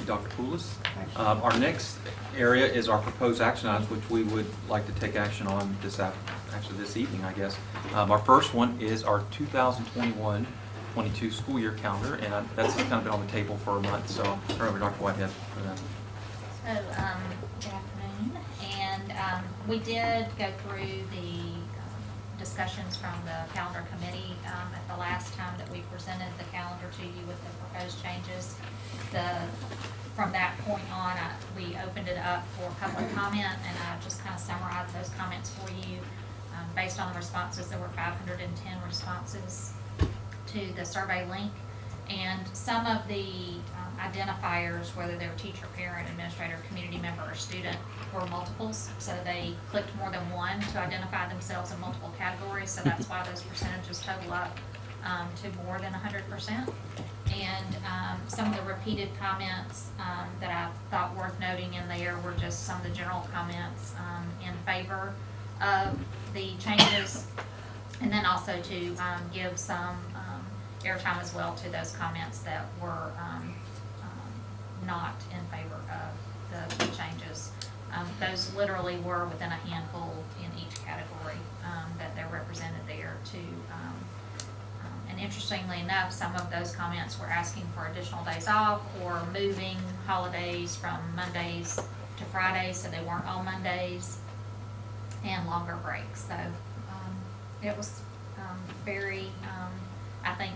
Dr. Poulos. Our next area is our proposed action items, which we would like to take action on this evening, I guess. Our first one is our 2021-22 school year calendar, and that's kind of been on the table for a month, so I'll turn over to Dr. Whitehead for that. So, good afternoon, and we did go through the discussions from the calendar committee at the last time that we presented the calendar to you with the proposed changes. From that point on, we opened it up for public comment, and I just kind of summarized those comments for you. Based on the responses, there were 510 responses to the survey link, and some of the identifiers, whether they're teacher, parent, administrator, community member, or student, were multiples, so they clicked more than one to identify themselves in multiple categories, so that's why those percentages total up to more than 100%. And some of the repeated comments that I thought worth noting in there were just some of the general comments in favor of the changes, and then also to give some airtime as well to those comments that were not in favor of the changes. Those literally were within a handful in each category that they're represented there to. And interestingly enough, some of those comments were asking for additional days off or moving holidays from Mondays to Fridays so they weren't all Mondays, and longer breaks. So it was very, I think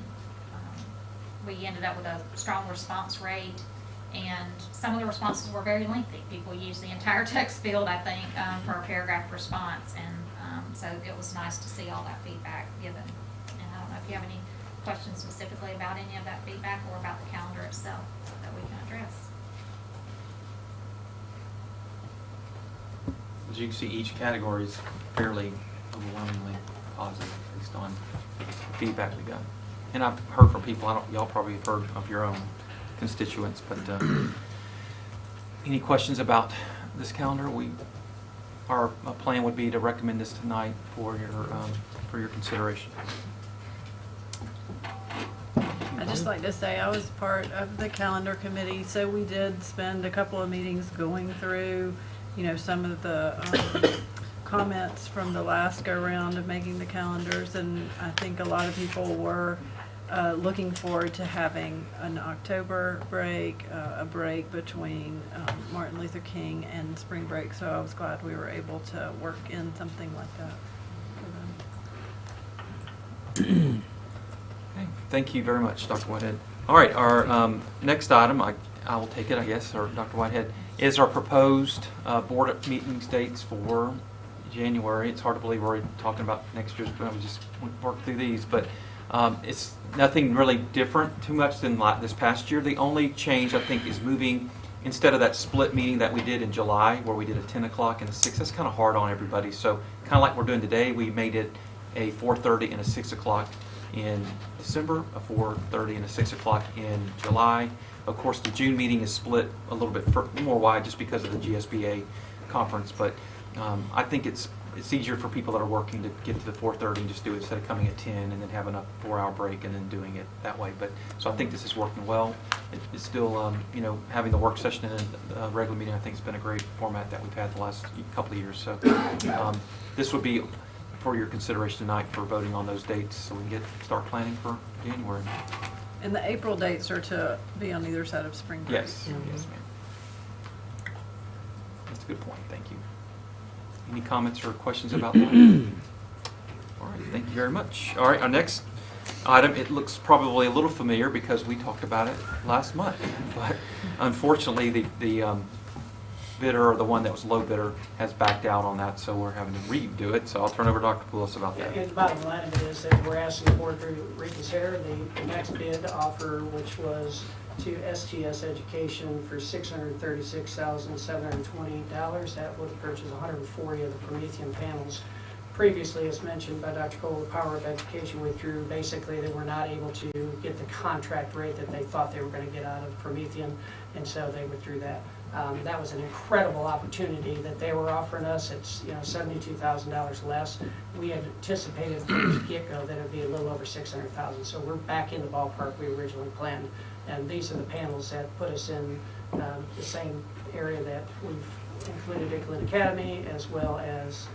we ended up with a strong response rate, and some of the responses were very lengthy. People used the entire text field, I think, for a paragraph response, and so it was nice to see all that feedback given. And I don't know if you have any questions specifically about any of that feedback or about the calendar itself that we can address. As you can see, each category is fairly overwhelmingly positive based on the feedback we got. And I've heard from people, y'all probably have heard of your own constituents, but any questions about this calendar? Our plan would be to recommend this tonight for your consideration. I'd just like to say I was part of the calendar committee, so we did spend a couple of meetings going through, some of the comments from the last go-round of making the calendars, and I think a lot of people were looking forward to having an October break, a break between Martin Luther King and spring break. So I was glad we were able to work in something like that for them. Okay, thank you very much, Dr. Whitehead. All right, our next item, I will take it, I guess, or Dr. Whitehead, is our proposed board meetings dates for January. It's hard to believe we're already talking about next year's, but we just work through these. But it's nothing really different too much than this past year. The only change, I think, is moving, instead of that split meeting that we did in July, where we did a 10 o'clock and a 6, that's kind of hard on everybody. So kind of like we're doing today, we made it a 4:30 and a 6 o'clock in December, a 4:30 and a 6 o'clock in July. Of course, the June meeting is split a little bit more wide just because of the GSBA conference, but I think it's easier for people that are working to get to the 4:30 and just do it instead of coming at 10 and then having a 4-hour break and then doing it that way. But so I think this is working well. It's still, having the work session and a regular meeting, I think it's been a great format that we've had the last couple of years. So this would be for your consideration tonight for voting on those dates so we can start planning for January. And the April dates are to be on either side of spring break. Yes, yes, ma'am. That's a good point. Thank you. Any comments or questions about that? All right, thank you very much. All right, our next item, it looks probably a little familiar because we talked about it last month, but unfortunately the bidder, or the one that was low bidder, has backed out on that, so we're having to redo it. So I'll turn over to Dr. Poulos about that. And the bottom line of it is that we're asking the board to reconsider the next bid offer, which was to STS Education for $636,720. That would purchase 140 of the Promethean panels. Previously, as mentioned by Dr. Cole, the Power of Education withdrew. Basically, they were not able to get the contract rate that they thought they were going to get out of Promethean, and so they withdrew that. That was an incredible opportunity that they were offering us. It's $72,000 less. We had anticipated from the get-go that it would be a little over $600,000. So we're back in the ballpark we originally planned. And these are the panels that put us in the same area that we've included at Glynn Academy as well as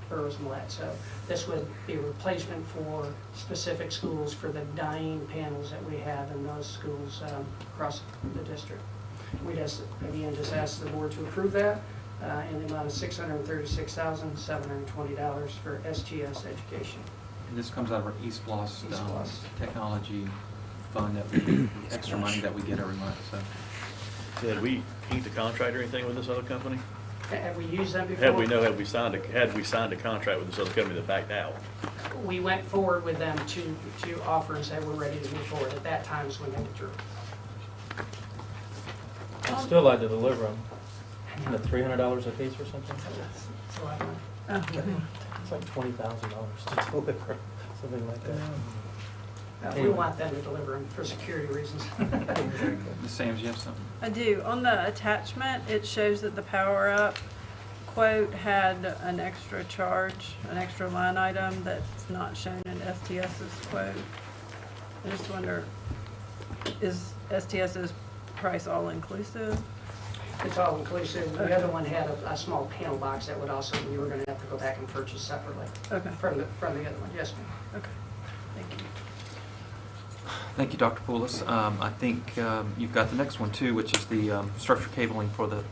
Burroughs Millette. So this would be a replacement for specific schools for the dying panels that we have in those schools across the district. We just, again, just ask the board to approve that in the amount of $636,720 for STS Education. And this comes out of our East Bloss Bloss. technology fund, that extra money that we get every month. So Did we ink the contract or anything with this other company? Have we used them before? Had we signed a contract with this other company that backed out? We went forward with them to offer and say we're ready to move forward. At that time is when they withdrew. I'd still like to deliver them. Isn't it $300 a piece or something? So I It's like $20,000 to deliver, something like that. we want them to deliver them for security reasons. Ms. Sams, you have something? I do. On the attachment, it shows that the Power Up quote had an extra charge, an extra line item that's not shown in STS's quote. I just wonder, is STS's price all inclusive? It's all inclusive. The other one had a small panel box that would also, you were going to have to go back and purchase separately. Okay. From the other one. Yes, ma'am. Okay. Thank you. Thank you, Dr. Poulos. I think you've got the next one too, which is the structure cabling for the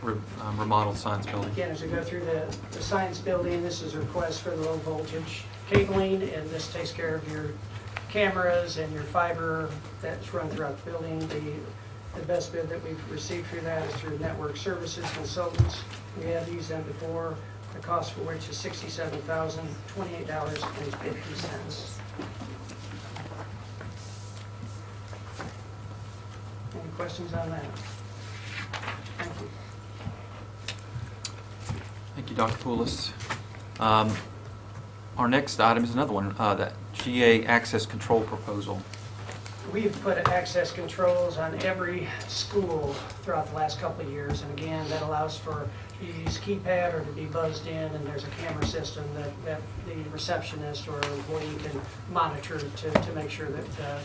remodeled science building. Again, as we go through the science building, this is a request for the low voltage cabling, and this takes care of your cameras and your fiber that's run throughout the building. The best bid that we've received through that is through Network Services Consultants. We have used them before, the cost for which is $67,028.50. Any questions on that? Thank you. Thank you, Dr. Poulos. Our next item is another one, that GA access control proposal. We've put access controls on every school throughout the last couple of years, and again, that allows for use a keypad or to be buzzed in, and there's a camera system that the receptionist or employee can monitor to make sure that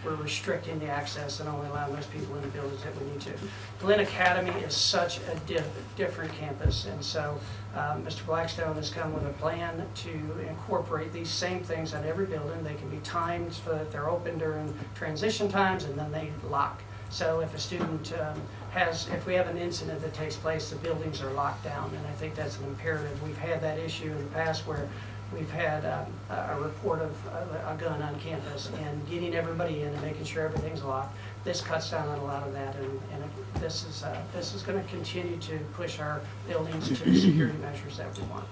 we're restricting the access and only allowing those people in the buildings that we need to. Glynn Academy is such a different campus, and so Mr. Blackstone has come with a plan to incorporate these same things on every building. They can be timed so that they're open during transition times and then they lock. So if a student if we have an incident that takes place, the buildings are locked down, and I think that's an imperative. We've had that issue in the past where we've had a report of a gun on campus, and getting everybody in and making sure everything's locked. This cuts down on a lot of that, and this is going to continue to push our buildings to the security measures that we want.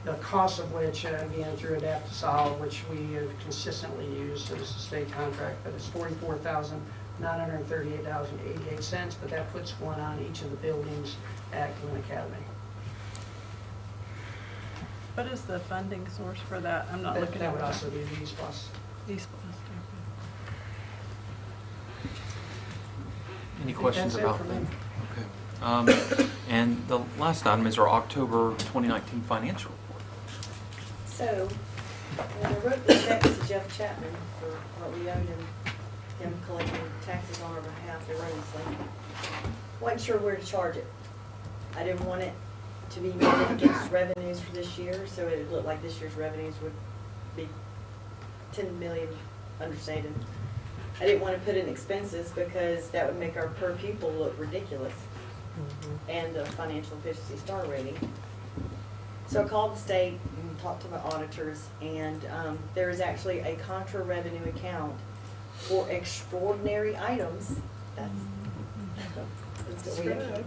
The cost of which, again, through Adapt to Solve, which we have consistently used as a state contract, but it's $44,938.88, but that puts one on each of the buildings at Glynn Academy. What is the funding source for that? I'm not looking at That would also be the East Plus. East Plus. Any questions That's it about for that? me. Okay. And the last item is our October 2019 financial report. So, when I wrote the check to Jeff Chapman for what we owed him collecting taxes on our behalf erroneously, wasn't sure where to charge it. I didn't want it to be netted against revenues for this year, so it looked like this year's revenues would be 10 million understated. I didn't want to put in expenses because that would make our per pupil look ridiculous and the financial efficiency star rating. So I called the state and talked to my auditors, and there is actually a contra revenue account for extraordinary items. That's description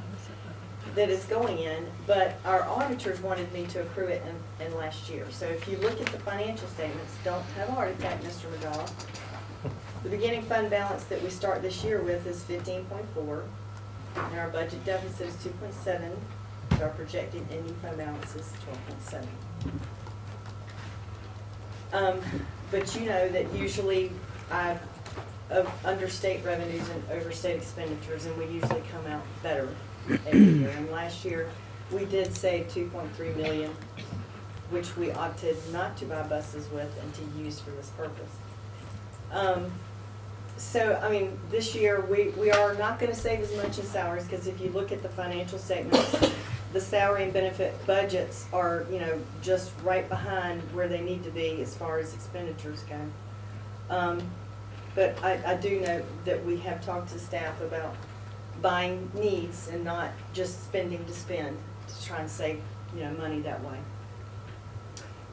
that is going in, but our auditors wanted me to accrue it in last year. So if you look at the financial statements, don't have a heart attack, Mr. McDowell. The beginning fund balance that we start this year with is 15.4, and our budget deficit is 2.7, so our projected ending fund balance is 12.7. But you know that usually I understate revenues and overstate expenditures, and we usually come out better every year. And last year, we did save $2.3 million, which we opted not to buy buses with and to use for this purpose. So, I mean, this year, we are not going to save as much in salaries, because if you look at the financial statements, the salary and benefit budgets are, you know, just right behind where they need to be as far as expenditures go. But I do know that we have talked to staff about buying needs and not just spending to spend, to try and save, you know, money that way.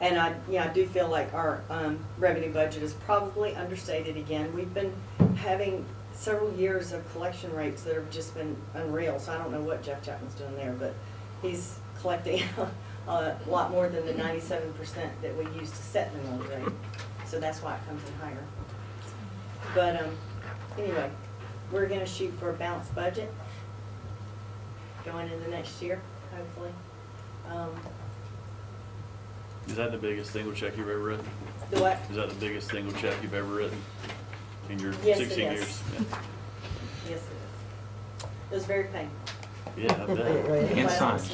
And I do feel like our revenue budget is probably understated again. We've been having several years of collection rates that have just been unreal. So I don't know what Jeff Chapman's doing there, but he's collecting a lot more than the 97% that we used to set the millage rate. So that's why it comes in higher. But anyway, we're going to shoot for a balanced budget going into next year, hopefully. Is that the biggest single check you've ever written? The what? Is that the biggest single check you've ever written in your Yes, 16 it is. years? Yeah. Yes, it is. It was very painful. Yeah, I bet. And signed.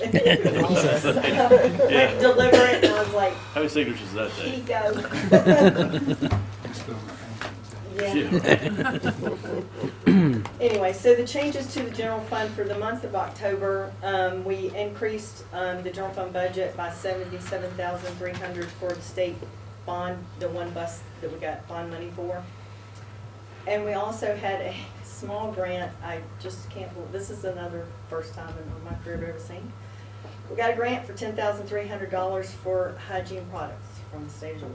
Yeah. Deliver it, and I was like, How many signatures does that here you take? go. Yeah. Anyway, so the changes to the general fund for the month of October, we increased the general fund budget by $77,300 for the state bond, the one bus that we got bond money for. And we also had a small grant. I just can't believe, this is another first time in my career I've ever seen. We got a grant for $10,300 for hygiene products from the state of Georgia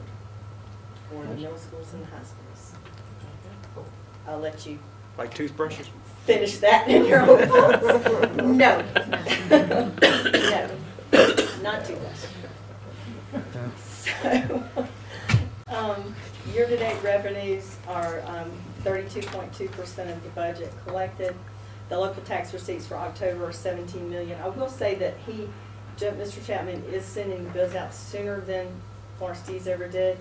for the middle schools and the high schools. I'll let you Like toothbrushes? finish that in your own thoughts. No. No, not too much. So, year-to-date revenues are 32.2% of the budget collected. The local tax receipts for October are $17 million. I will say that Mr. Chapman is sending the bills out sooner than Florence Dees ever did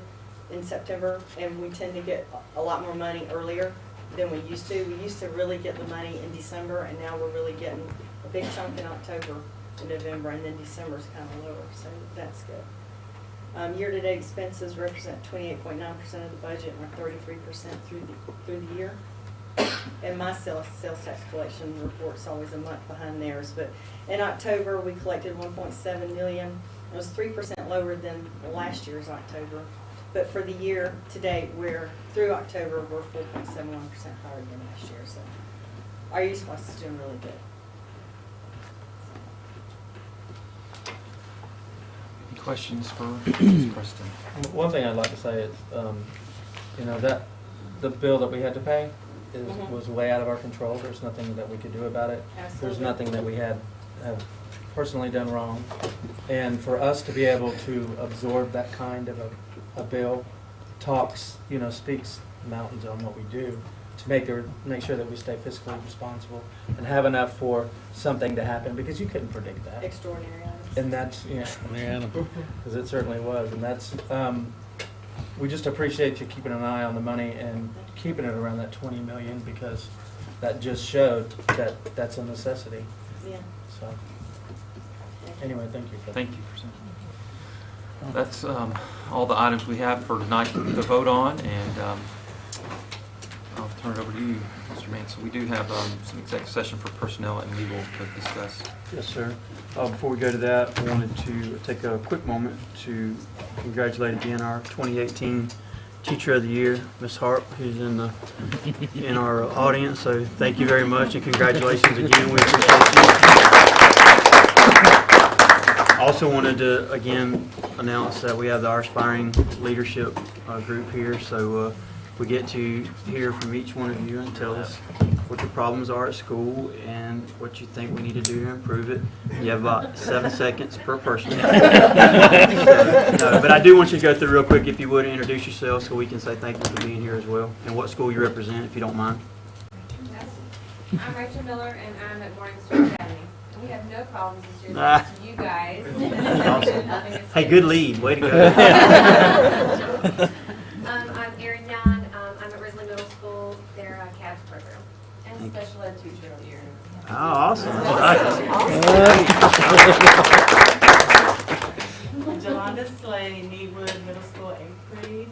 in September, and we tend to get a lot more money earlier than we used to. We used to really get the money in December, and now we're really getting a big chunk in October and November, and then December's kind of lower, so that's good. Year-to-date expenses represent 28.9% of the budget and are 33% through the year. And my sales tax collection report's always a month behind theirs, but in October, we collected 1.7 million. It was 3% lower than last year's October. But for the year to date, through October, we're 4.71% higher than last year, so our use plus is doing really good. Any questions for Ms. Preston? One thing I'd like to say is, that the bill that we had to pay was way out of our control. There's nothing that we could do about it. Absolutely. There's nothing that we have personally done wrong. And for us to be able to absorb that kind of a bill speaks mountains on what we do to make sure that we stay fiscally responsible and have enough for something to happen, because you couldn't predict that. Extraordinary items. And that's, because it certainly was. And that's, we just appreciate you keeping an eye on the money and keeping it around that 20 million, because that just showed that that's a necessity. Yeah. So, anyway, thank you. Thank you for saying that. That's all the items we have for tonight to vote on, and I'll turn it over to you, Mr. Manson. We do have some executive session for personnel and legal to discuss. Yes, sir. Before we go to that, I wanted to take a quick moment to congratulate again our 2018 Teacher of the Year, Ms. Harp, who's in our audience. So thank you very much and congratulations again. We appreciate you. Also wanted to again announce that we have our aspiring leadership group here. So we get to hear from each one of you and tell us what your problems are at school and what you think we need to do to improve it. You have about 7 seconds per person. But I do want you to go through real quick, if you would, introduce yourself so we can say thank you for being here as well, and what school you represent, if you don't mind. I'm Rachel Miller, and I'm at Morningstar Academy. We have no problems this year, thanks to you guys. Awesome. Hey, good lead. Way to go. I'm Erin Young. I'm at Risley Middle School, their CABS program, and special ed teacher of the year. Oh, awesome. Jolanda Slay, Needwood Middle School, 8th grade.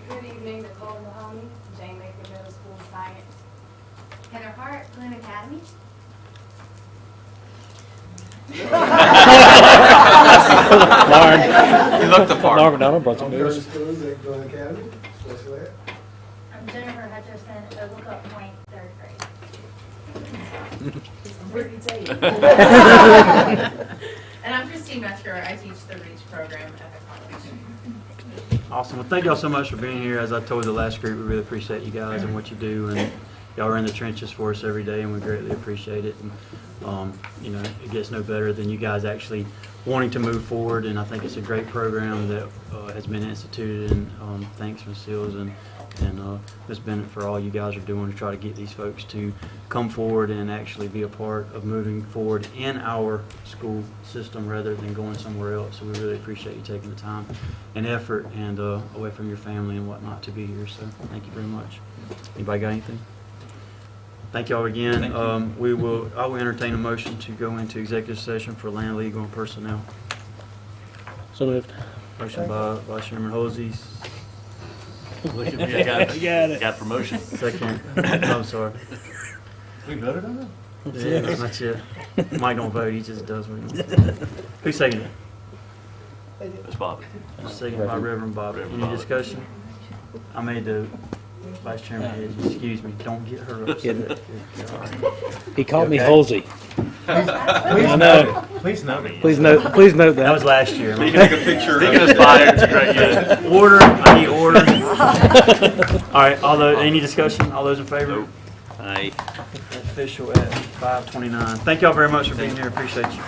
Good evening, Nicole Mahoney, Jane Baker Middle School, Science. Heather Hart, Glynn Academy. You looked the part. Norman Donald, Brunswick News. I'm Jennifer Hutcherson, Oglethorpe Point, 3rd grade. And I'm Christine Metzger. I teach the REACH program at the college. Awesome. Well, thank y'all so much for being here. As I told the last group, we really appreciate you guys and what you do. And y'all are in the trenches for us every day, and we greatly appreciate it. And, it gets no better than you guys actually wanting to move forward. And I think it's a great program that has been instituted. And thanks, Ms. Seals and Ms. Bennett, for all you guys are doing to try to get these folks to come forward and actually be a part of moving forward in our school system rather than going somewhere else. So we really appreciate you taking the time and effort and away from your family and whatnot to be here. So thank you very much. Anybody got anything? Thank y'all again. Thank you. I will entertain a motion to go into executive session for land, legal, and personnel. So moved. Motion by Vice Chairman Hosey. Look at me, I got promotion. Second. I'm sorry. We voted on that? Yeah, that's it. Mike don't vote, he just does what he wants. Who seconded it? It's Bobby. Seconded by Reverend Bob. Reverend Any Bobby. discussion? I made the Vice Chairman, excuse me, don't get her upset. He called me Okay. Halsey. I know. Please note me. Please note that. That was last year. He can take a picture. He can aspire to great good. Order, I need order. All right, any discussion? All those in favor? Aye. Official at 5:29. Thank y'all very much for being here. Appreciate you.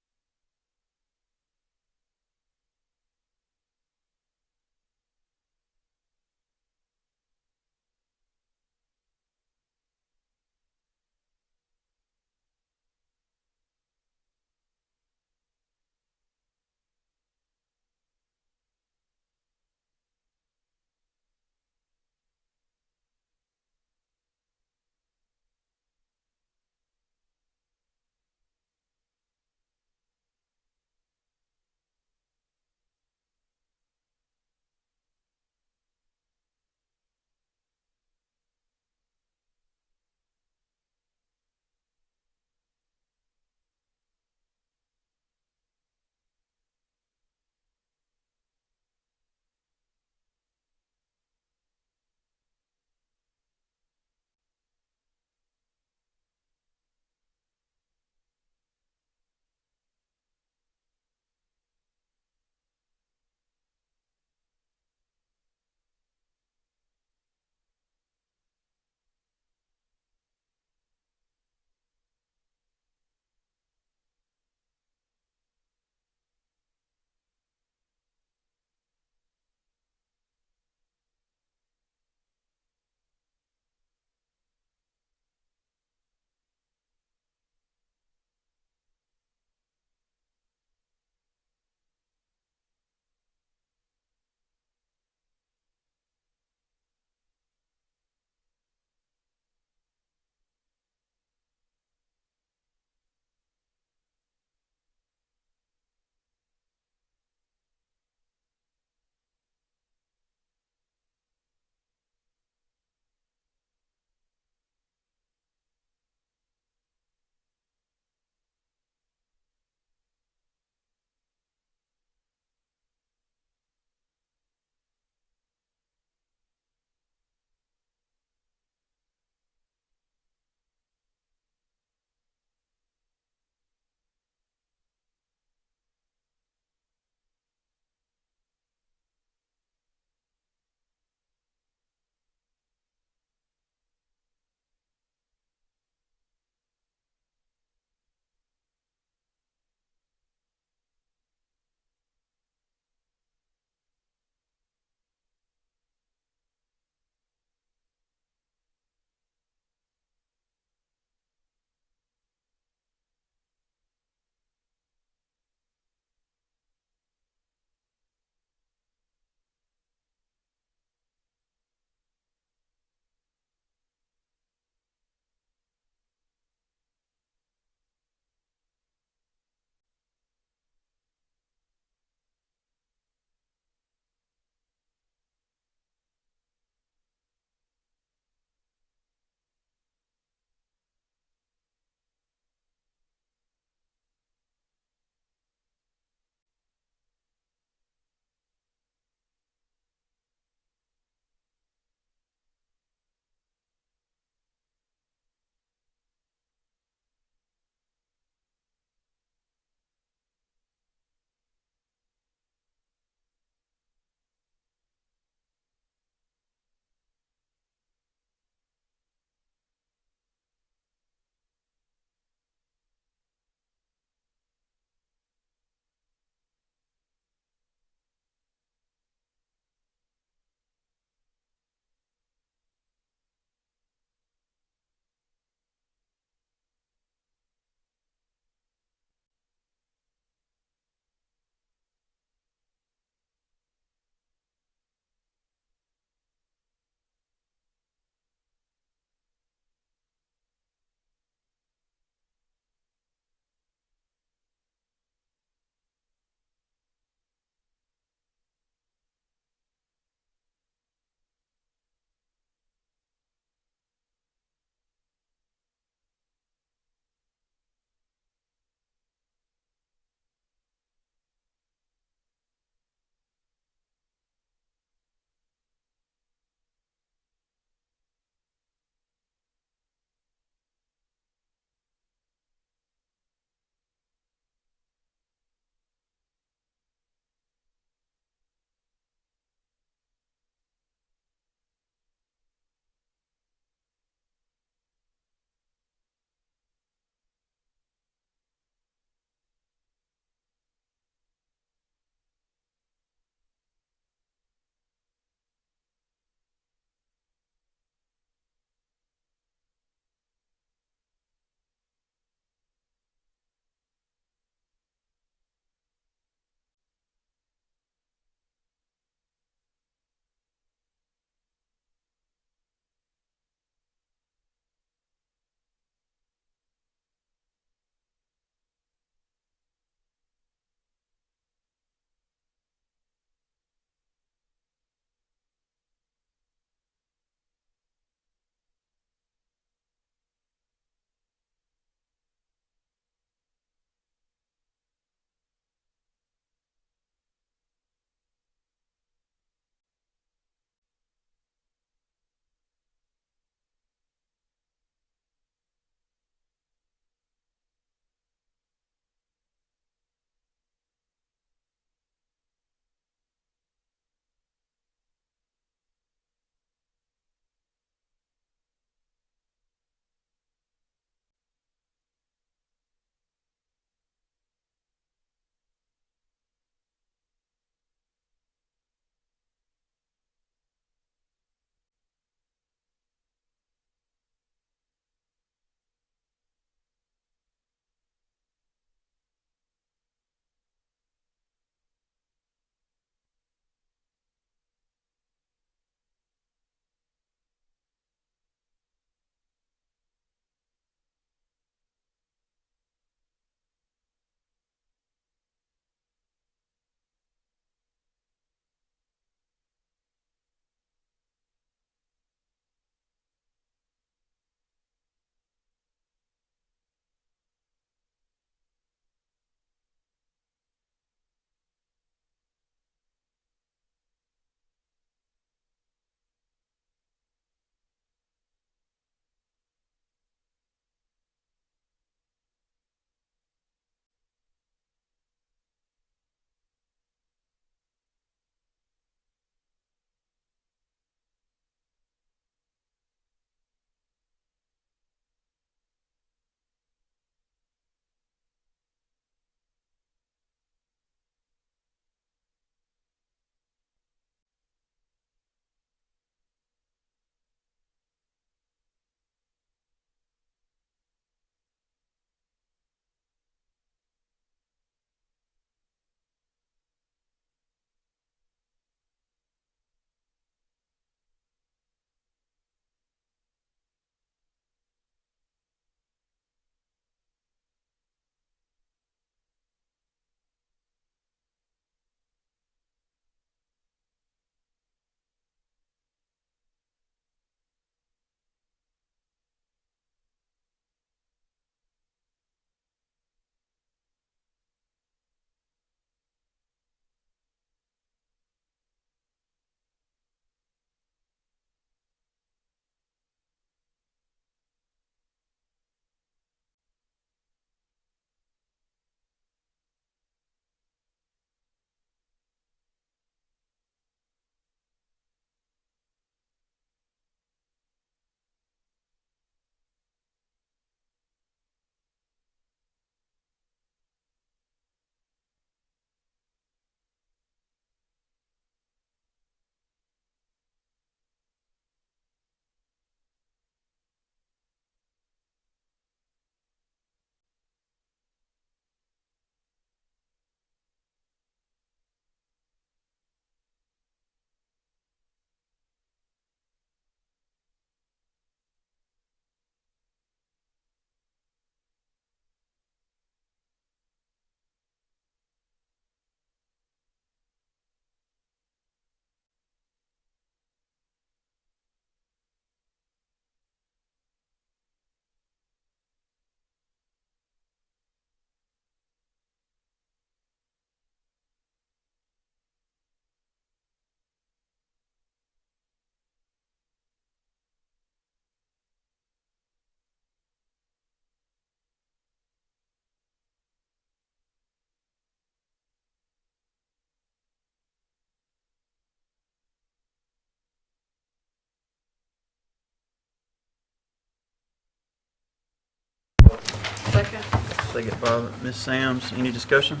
Second. Second by Ms. Sams. Any discussion?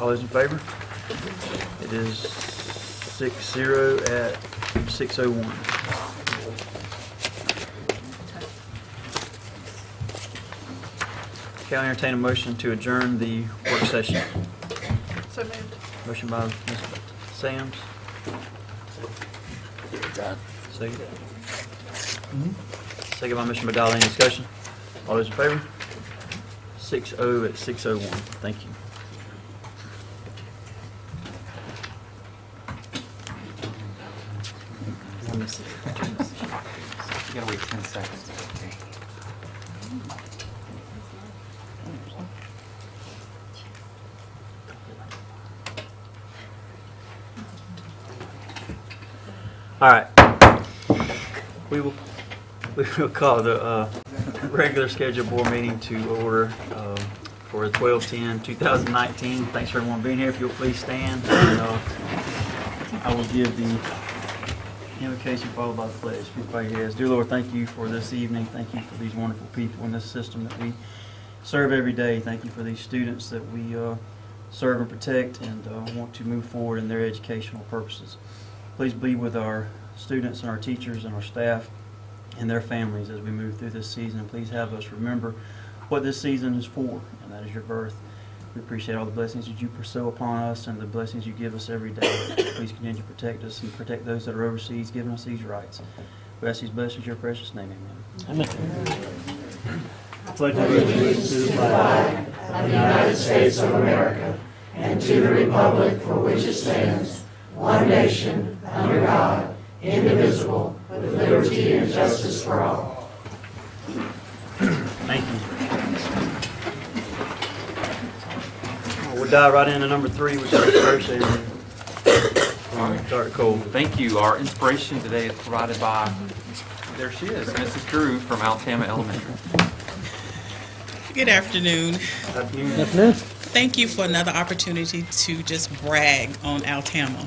All those in favor? It is 6-0 at 6:01. Okay, I'll entertain a motion to adjourn the work session. So moved. Motion by Ms. Sams. Second. Second by Mr. Medalla. Any discussion? All those in favor? 6-0 at 6:01. Thank you. You gotta wait 10 seconds. Okay. All right. We will call the regular scheduled board meeting to order for 12/10/2019. Thanks for everyone being here. If you'll please stand. And, I will give the invocation followed by the pledge. Please bow your heads. Dear Lord, thank you for this evening. Thank you for these wonderful people in this system that we serve every day. Thank you for these students that we serve and protect and want to move forward in their educational purposes. Please be with our students and our teachers and our staff and their families as we move through this season. And please have us remember what this season is for, and that is your birth. We appreciate all the blessings that you bestow upon us and the blessings you give us every day. Please continue to protect us and protect those that are overseas, giving us these rights. We ask these blessings in your precious name. Amen. Pledge allegiance to the flag of the United States of America and to the republic for which it stands, one nation, under God, indivisible, with liberty and justice for all. Thank you. We'll dive right into number 3, which is the first area. Dr. Cole. Thank you. Our inspiration today is provided by, there she is, Mrs. Drew from Altama Elementary. Good afternoon. Good afternoon. Thank you for another opportunity to just brag on Altama.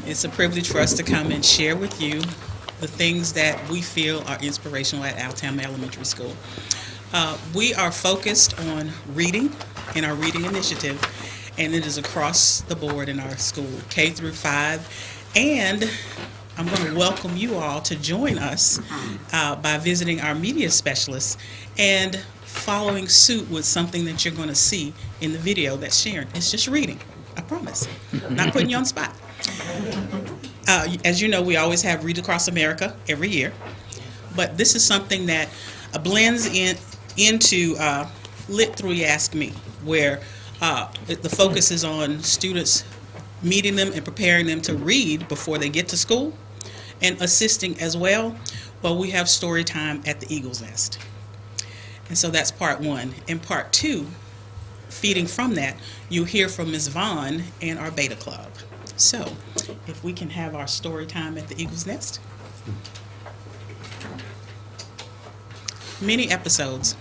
It's a privilege for us to come and share with you the things that we feel are inspirational at Altama Elementary School. We are focused on reading in our reading initiative, and it is across the board in our school, K through 5. And I'm going to welcome you all to join us by visiting our media specialists and following suit with something that you're going to see in the video that's shared. It's just reading, I promise. I'm not putting you on the spot. As you know, we always have Read Across America every year, but this is something that blends into Lit 3 Ask Me, where the focus is on students meeting them and preparing them to read before they get to school, and assisting as well. Well, we have story time at the Eagle's Nest. And so that's part 1. In part 2, feeding from that, you'll hear from Ms. Vaughn and our Beta Club. So, if we can have our story time at the Eagle's Nest. Many episodes,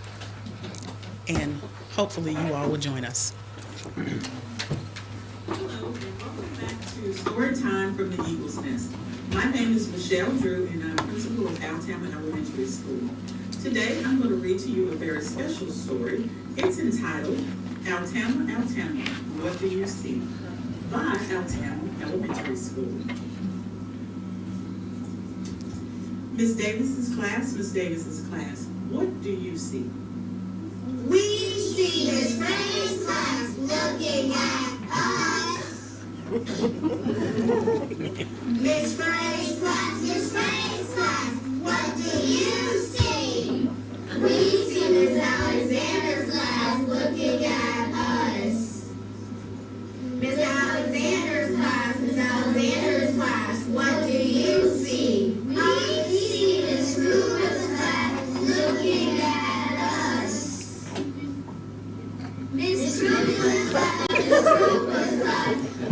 and hopefully you all will join us. Hello, and welcome back to Story Time from the Eagle's Nest. My name is Michelle Drew, and I'm principal of Altama Elementary School. Today, I'm going to read to you a very special story. It's entitled, Altama, Altama, What Do You See? By Altama Elementary School. Miss Davis's class, what do you see? We see Miss Frank's class looking at us. Miss Frank's class, what do you see? We see Miss Alexander's class looking at us. Miss Alexander's class, what do you see? We see Miss Ruben's class looking at us. Miss Ruben's class,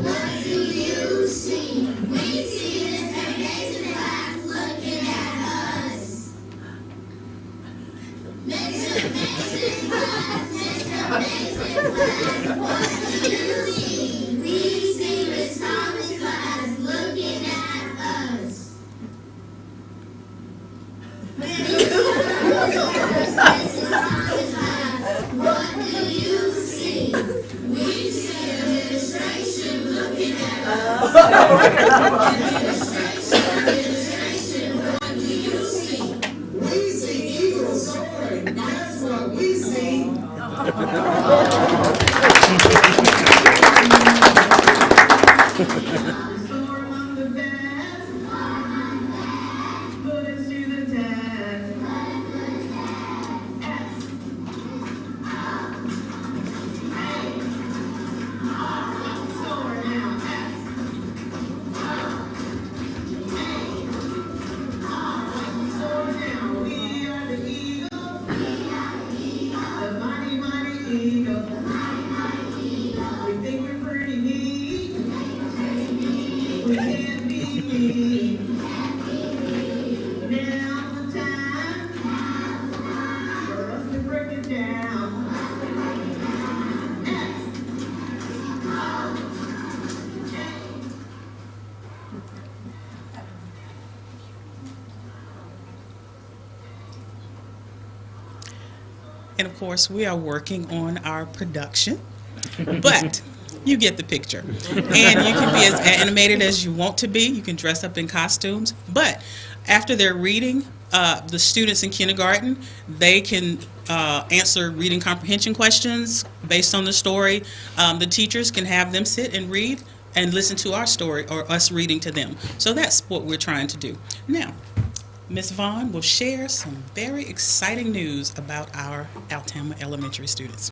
what do you see? We see Miss Amazing class looking at us. Miss Amazing class, We see eagles soaring. That's what we see. Soar among the best. Put us to the test. Soar now. Soar now. We are the eagle. The mighty, mighty eagle. We think we're pretty neat. We can't be mean. Now's the time for us to break it down. And of course, we are working on our production, but you get the picture. And you can be as animated as you want to be. You can dress up in costumes. But after they're reading, the students in kindergarten, they can answer reading comprehension questions based on the story. The teachers can have them sit and read and listen to our story or us reading to them. So that's what we're trying to do. Now, Ms. Vaughn will share some very exciting news about our Altama Elementary students.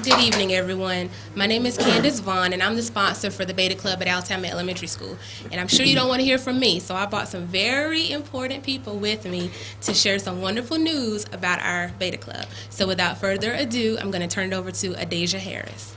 Good evening, everyone. My name is Candace Vaughn, and I'm the sponsor for the Beta Club at Altama Elementary School. And I'm sure you don't want to hear from me, so I brought some very important people with me to share some wonderful news about our Beta Club. So without further ado, I'm going to turn it over to Adasia Harris.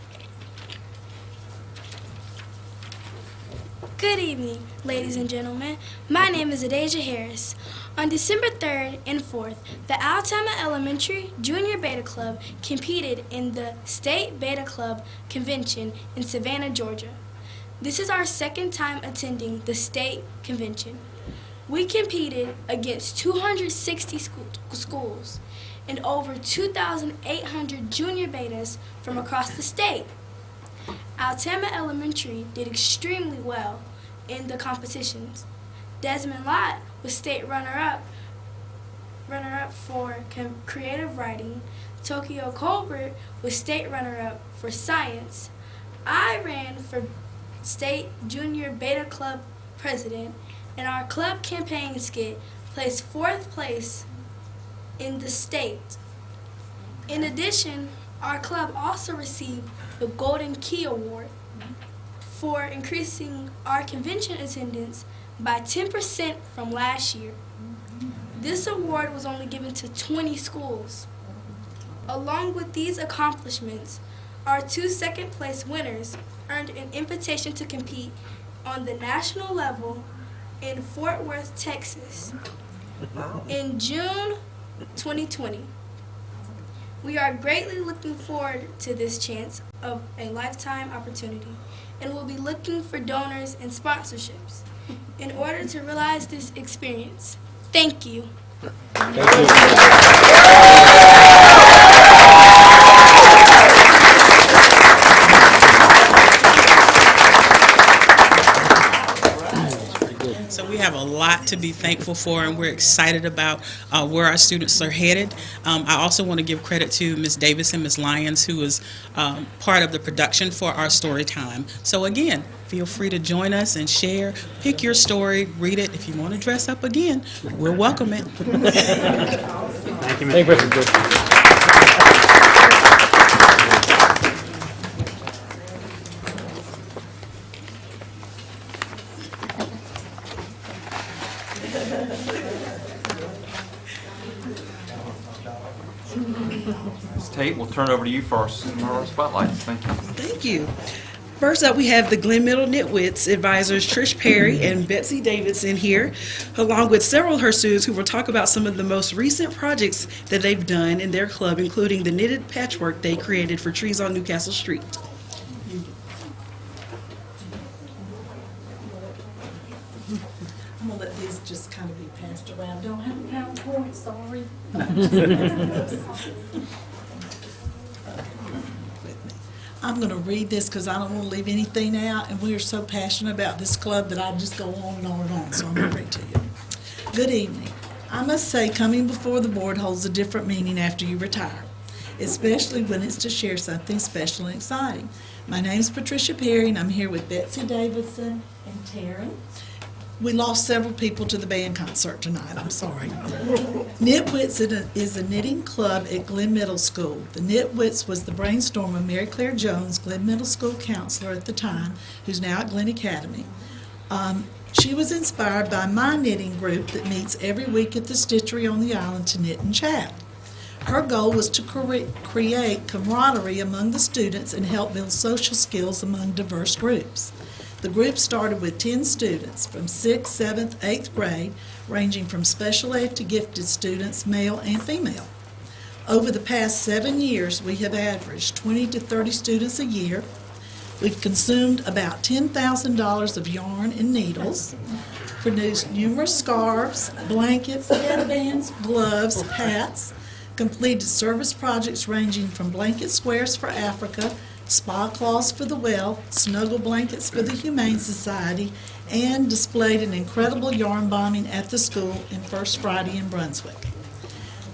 Good evening, ladies and gentlemen. My name is Adasia Harris. On December 3rd and 4th, the Altama Elementary Junior Beta Club competed in the State Beta Club Convention in Savannah, Georgia. This is our second time attending the state convention. We competed against 260 schools and over 2,800 junior betas from across the state. Altama Elementary did extremely well in the competitions. Desmond Lott was state runner-up for creative writing. Tokyo Colbert was state runner-up for science. I ran for state junior beta club president, and our club campaign skit placed 4th place in the state. In addition, our club also received the Golden Key Award for increasing our convention attendance by 10% from last year. This award was only given to 20 schools. Along with these accomplishments, our 2 second-place winners earned an invitation to compete on the national level in Fort Worth, Texas in June 2020. We are greatly looking forward to this chance of a lifetime opportunity, and will be looking for donors and sponsorships in order to realize this experience. Thank you. So we have a lot to be thankful for, and we're excited about where our students are headed. I also want to give credit to Ms. Davis and Ms. Lyons, who is part of the production for our story time. So again, feel free to join us and share. Pick your story, read it. If you want to dress up again, we'll welcome it. Thank you, Ms. Ms. Tate, we'll turn it over to you for our spotlights. Thank you. Thank you. First up, we have the Glynn Middle Nitwits advisors Trish Perry and Betsy Davidson here, along with several of her students who will talk about some of the most recent projects that they've done in their club, including the knitted patchwork they created for Trees on Newcastle Street. I'm gonna let these just kind of be passed around. Don't have a PowerPoint, sorry. I'm going to read this because I don't want to leave anything out, and we are so passionate about this club that I just go on and on and on, so I'm going to read to you. Good evening. I must say coming before the board holds a different meaning after you retire, especially when it's to share something special and exciting. My name's Patricia Perry, and I'm here with Betsy Davidson and Taryn. We lost several people to the band concert tonight. I'm sorry. Nitwits is a knitting club at Glynn Middle School. The Nitwits was the brainstorm of Mary Claire Jones, Glynn Middle School counselor at the time, who's now at Glynn Academy. She was inspired by my knitting group that meets every week at the Stitchery on the island to knit and chat. Her goal was to create camaraderie among the students and help build social skills among diverse groups. The group started with 10 students from 6th, 7th, 8th grade, ranging from special ed to gifted students, male and female. Over the past 7 years, we have averaged 20 to 30 students a year. We've consumed about $10,000 of yarn and needles, produced numerous scarves, blankets, headbands, gloves, hats, completed service projects ranging from blanket squares for Africa, spa cloths for the well, snuggle blankets for the Humane Society, and displayed an incredible yarn bombing at the school in First Friday in Brunswick.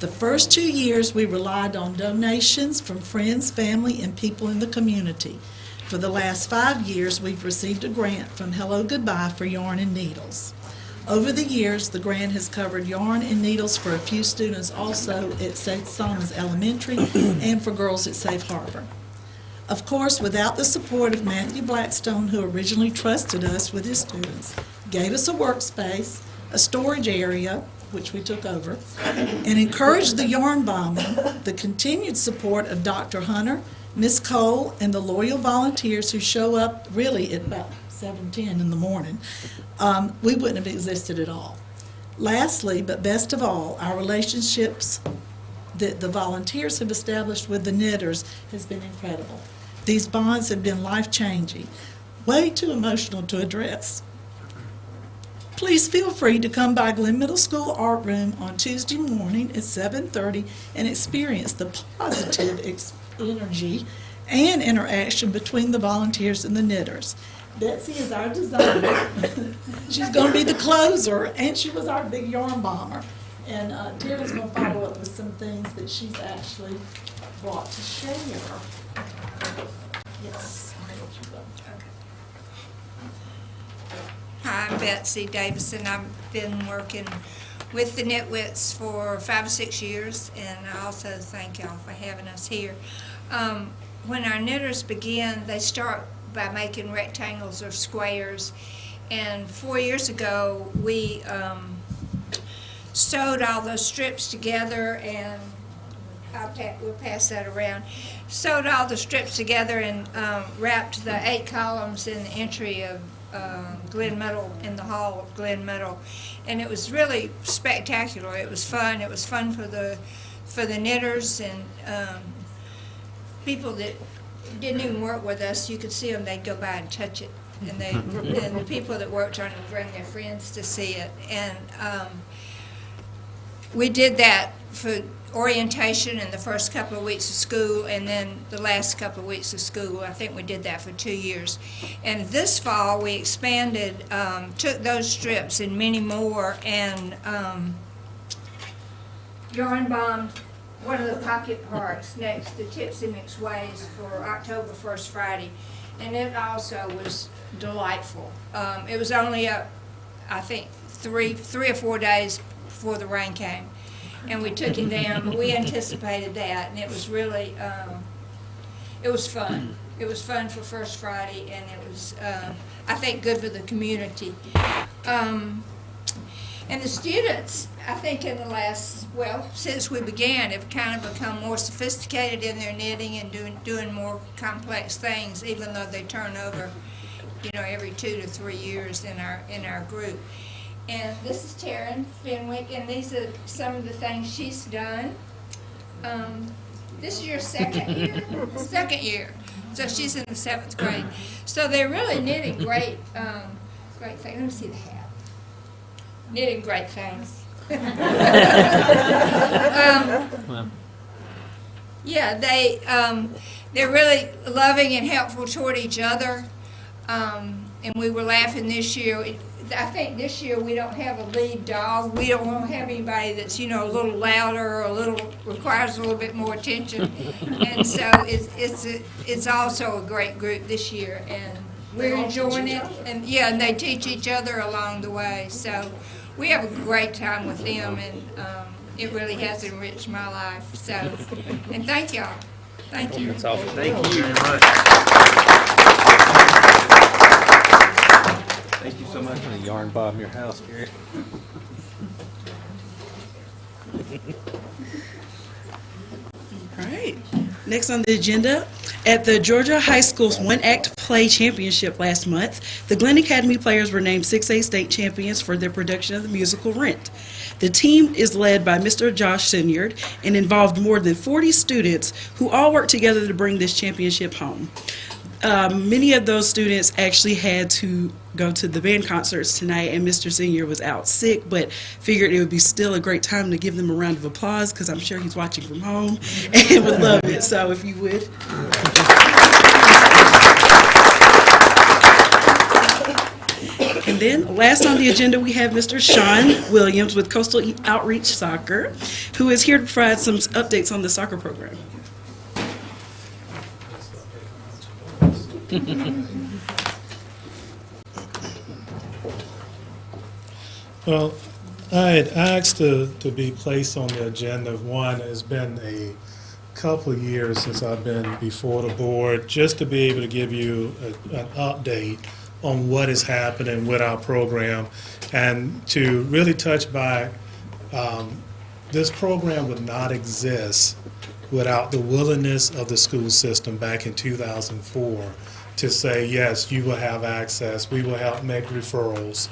The first 2 years, we relied on donations from friends, family, and people in the community. For the last 5 years, we've received a grant from Hello Goodbye for yarn and needles. Over the years, the grant has covered yarn and needles for a few students also at St. Thomas Elementary and for girls at Safe Harbor. Of course, without the support of Matthew Blackstone, who originally trusted us with his students, gave us a workspace, a storage area, which we took over, and encouraged the yarn bombing, the continued support of Dr. Hunter, Miss Cole, and the loyal volunteers who show up really at about 7:10 in the morning, we wouldn't have existed at all. Lastly, but best of all, our relationships that the volunteers have established with the knitters has been incredible. These bonds have been life-changing, way too emotional to address. Please feel free to come by Glynn Middle School Art Room on Tuesday morning at 7:30 and experience the positive energy and interaction between the volunteers and the knitters. Betsy is our designer. She's going to be the closer, and she was our big yarn bomber. And Tara's going to follow up with some things that she's actually brought to share. Yes. Hi, I'm Betsy Davison. I've been working with the Nitwits for 5 or 6 years, and I also thank y'all for having us here. When our knitters begin, they start by making rectangles or squares, and 4 years ago we sewed all those strips together, and we'll pass that around. Sewed all the strips together and wrapped the 8 columns in the entry of Glynn Middle, in the hall of Glynn Middle, and it was really spectacular. It was fun. It was fun for the knitters and people that didn't even work with us. You could see them; they'd go by and touch it, and and the people that worked on it would bring their friends to see it. And we did that for orientation in the first couple of weeks of school, and then the last couple of weeks of school. I think we did that for 2 years. And this fall we expanded, took those strips and many more, and yarn bombed one of the pocket parks next to Tipsy McSway's for October 1st Friday, and it also was delightful. It was only up, I think, three or 4 days before the rain came, and we took it down, but we anticipated that, and it was really, it was fun. It was fun for First Friday, and it was, I think, good for the community. And the students, I think in the last, well, since we began, have kind of become more sophisticated in their knitting and doing more complex things, even though they turn over, you know, every 2 to 3 years in our group. And this is Taryn Fenwick, and these are some of the things she's done. This is your second year? Second year. So she's in the 7th grade. So they're really knitting great, great things. Let me see the hat. Knitting great things. Yeah, they're really loving and helpful toward each other. And we were laughing this year. I think this year we don't have a lead dog. We don't want to have anybody that's, a little louder or requires a little bit more attention. And so it's also a great group this year, and we're enjoying it. And and they teach each other along the way. So we have a great time with them, and it really has enriched my life. So, and thank y'all. Thank you. That's awesome. Thank you very much. Thank you so much. I'm gonna yarn bomb your house, Gary. All right. Next on the agenda, at the Georgia High School's One Act Play Championship last month, the Glynn Academy players were named 6A state champions for their production of the musical Rent. The team is led by Mr. Josh Sinyard and involved more than 40 students who all worked together to bring this championship home. Many of those students actually had to go to the band concerts tonight, and Mr. Senior was out sick, but figured it would be still a great time to give them a round of applause, because I'm sure he's watching from home and would love it. So if you would. And then last on the agenda, we have Mr. Sean Williams with Coastal Outreach Soccer, who is here to provide some updates on the soccer program. Well, I had asked to be placed on the agenda. One, it's been a couple of years since I've been before the board, just to be able to give you an update on what is happening with our program, and to really touch back. This program would not exist without the willingness of the school system back in 2004 to say, yes, you will have access, we will help make referrals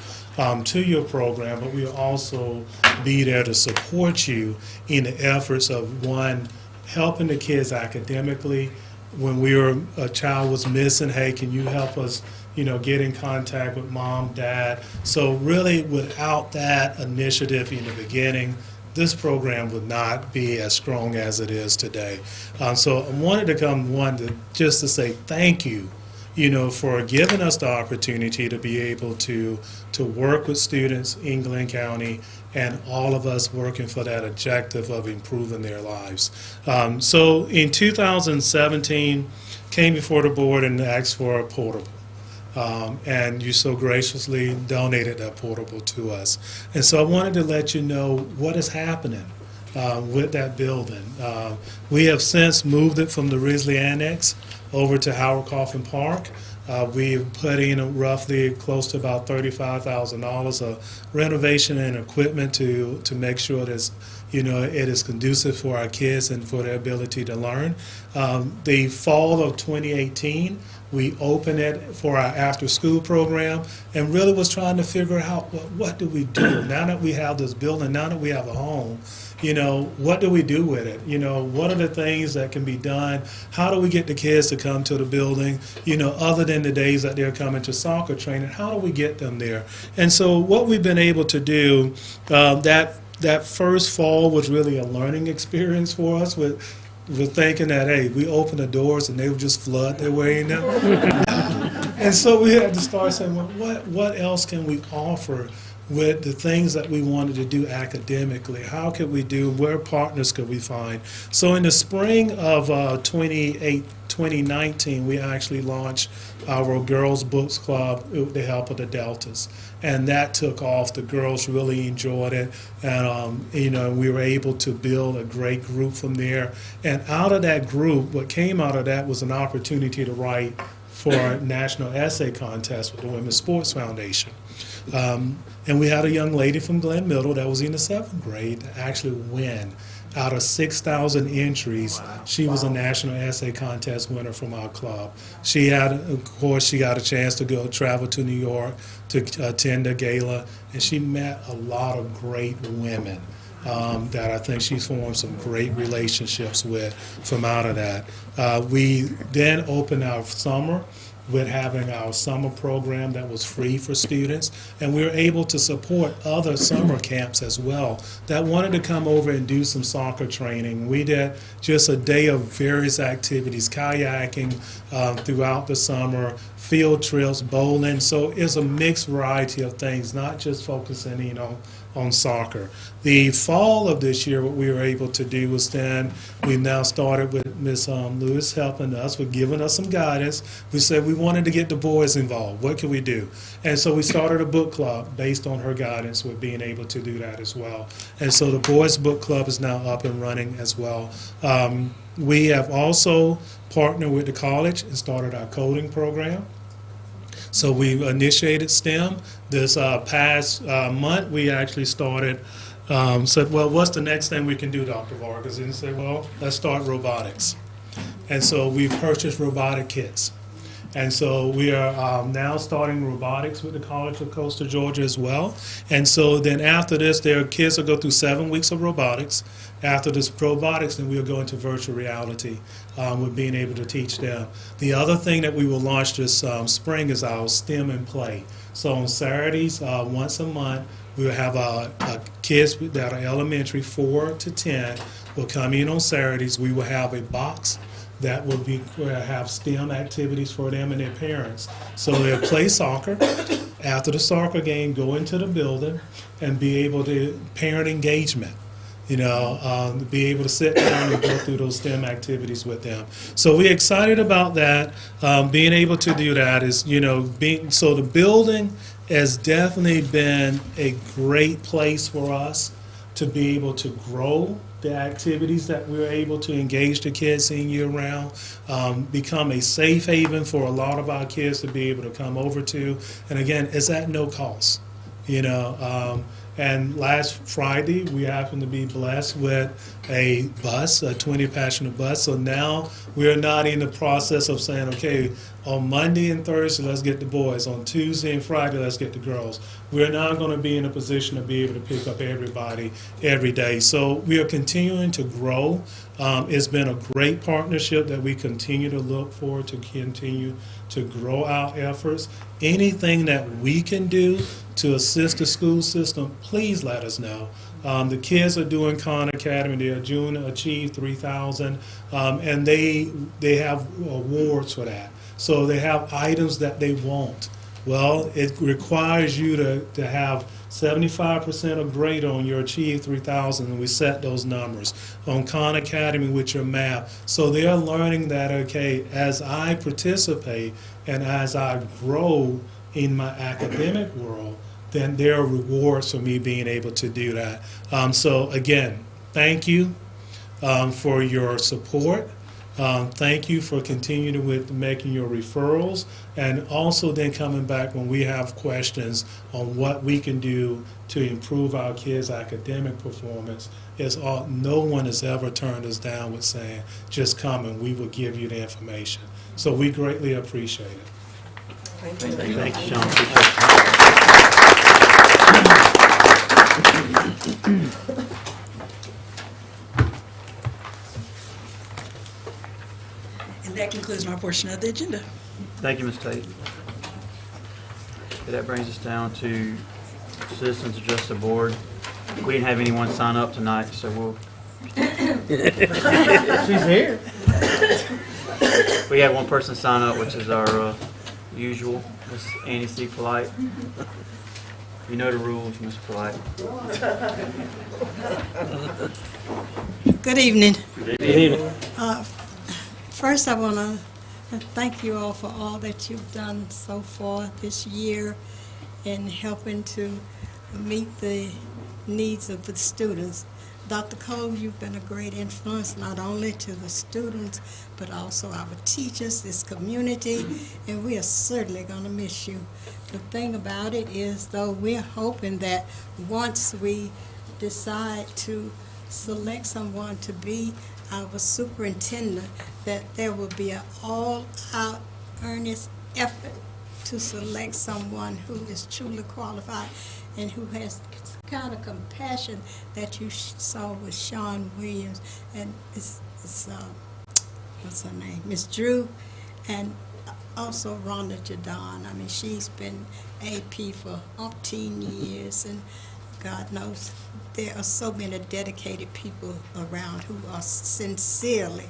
to your program, but we will also be there to support you in the efforts of, one, helping the kids academically. When a child was missing, hey, can you help us, get in contact with mom, dad? So really, without that initiative in the beginning, this program would not be as strong as it is today. So I wanted to come, just to say thank you, for giving us the opportunity to be able to work with students in Glynn County, and all of us working for that objective of improving their lives. So in 2017, came before the board and asked for a portable. And you so graciously donated that portable to us. And so I wanted to let you know what is happening with that building. We have since moved it from the Risley Annex over to Howard Coffin Park. We've put in roughly close to about $35,000 of renovation and equipment to make sure that it is conducive for our kids and for their ability to learn. The fall of 2018, we opened it for our after-school program, and really was trying to figure out what do we do now that we have this building, now that we have a home. What do we do with it? What are the things that can be done? How do we get the kids to come to the building? Other than the days that they're coming to soccer training, how do we get them there? And so what we've been able to do, that first fall was really a learning experience for us. We're thinking that, hey, we open the doors and they would just flood their way in there. And so we had to start saying, well, what else can we offer with the things that we wanted to do academically? How could we do, where partners could we find? So in the spring of 2019, we actually launched our Girls Books Club with the help of the Deltas. And that took off. The girls really enjoyed it. And, we were able to build a great group from there. And out of that group, what came out of that was an opportunity to write for a national essay contest with the Women's Sports Foundation. And we had a young lady from Glenn Middle that was in the 7th grade to actually win. Out of 6,000 entries, she was a national essay contest winner from our club. She got a chance to go travel to New York to attend a gala, and she met a lot of great women that I think she's formed some great relationships with from out of that. We then opened our summer with having our summer program that was free for students, and we were able to support other summer camps as well that wanted to come over and do some soccer training. We did just a day of various activities, kayaking throughout the summer, field trips, bowling. So it's a mixed variety of things, not just focusing on soccer. The fall of this year, what we were able to do was then we now started with Ms. Lewis helping us with giving us some guidance. We said we wanted to get the boys involved. What can we do? And so we started a book club based on her guidance with being able to do that as well. And so the boys book club is now up and running as well. We have also partnered with the college and started our coding program. So we initiated STEM. This past month, we actually started, said, well, what's the next thing we can do, Dr. Vargas? And he said, well, let's start robotics. And so we've purchased robotic kits. And so we are now starting robotics with the College of Coastal Georgia as well. And so then after this, their kids will go through 7 weeks of robotics. After this robotics, then we'll go into virtual reality with being able to teach them. The other thing that we will launch this spring is our STEM and Play. So on Saturdays, once a month, we will have kids that are elementary, 4 to 10, will come in on Saturdays. We will have a box that will have STEM activities for them and their parents. So they'll play soccer. After the soccer game, go into the building and be able to parent engagement. Be able to sit down and go through those STEM activities with them. So we're excited about that. Being able to do that is, so the building has definitely been a great place for us to be able to grow the activities that we're able to engage the kids in year-round, become a safe haven for a lot of our kids to be able to come over to. And again, it's at no cost, And last Friday, we happened to be blessed with a bus, a 20-passenger bus. So now we're not in the process of saying, okay, on Monday and Thursday, let's get the boys. On Tuesday and Friday, let's get the girls. We're now going to be in a position to be able to pick up everybody every day. So we are continuing to grow. It's been a great partnership that we continue to look forward to continue to grow our efforts. Anything that we can do to assist the school system, please let us know. The kids are doing Khan Academy. They are June Achieve 3000, and they have awards for that. So they have items that they want. Well, it requires you to have 75% or greater on your Achieve 3000, and we set those numbers. On Khan Academy with your math. So they're learning that, okay, as I participate and as I grow in my academic world, then there are rewards for me being able to do that. So again, thank you for your support. Thank you for continuing with making your referrals, and also then coming back when we have questions on what we can do to improve our kids' academic performance. No one has ever turned us down with saying, just come and we will give you the information. So we greatly appreciate it. Thank you, Sean. Appreciate it. And that concludes my portion of the agenda. Thank you, Ms. Tate. Okay, that brings us down to Citizens Address the Board. We didn't have anyone sign up tonight, so we'll... She's here. We have one person sign up, which is our usual, Ms. Annie C. Polite. You know the rules, Ms. Polite. Good evening. Good evening. First, I want to thank you all for all that you've done so far this year in helping to meet the needs of the students. Dr. Cole, you've been a great influence not only to the students, but also our teachers, this community, and we are certainly going to miss you. The thing about it is, though, we're hoping that once we decide to select someone to be our superintendent, that there will be an all-out earnest effort to select someone who is truly qualified and who has the kind of compassion that you saw with Sean Williams and what's her name, Miss Drew, and also Rhonda Jadon. I mean, she's been AP for umpteen years, and God knows there are so many dedicated people around who are sincerely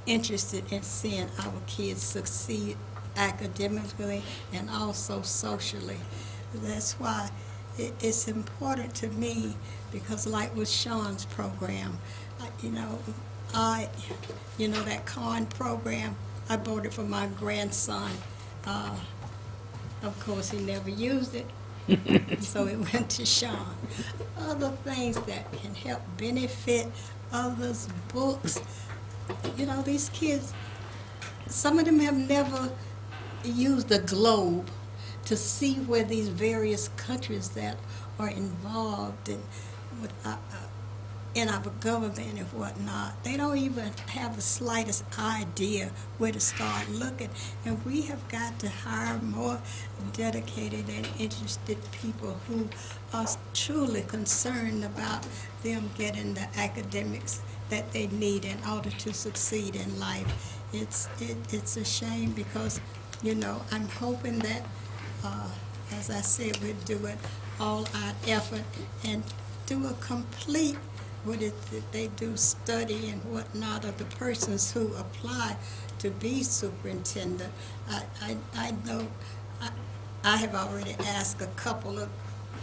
interested in seeing our kids succeed academically and also socially. That's why it's important to me, because like with Sean's program, that corn program, I bought it for my grandson. Of course, he never used it, so it went to Sean. Other things that can help benefit others, books. These kids, some of them have never used the globe to see where these various countries that are involved in our government and whatnot. They don't even have the slightest idea where to start looking. And we have got to hire more dedicated and interested people who are truly concerned about them getting the academics that they need in order to succeed in life. It's a shame because, I'm hoping that, as I said, we're doing all our effort and do a complete they do study and whatnot of the persons who apply to be superintendent. I know I have already asked a couple of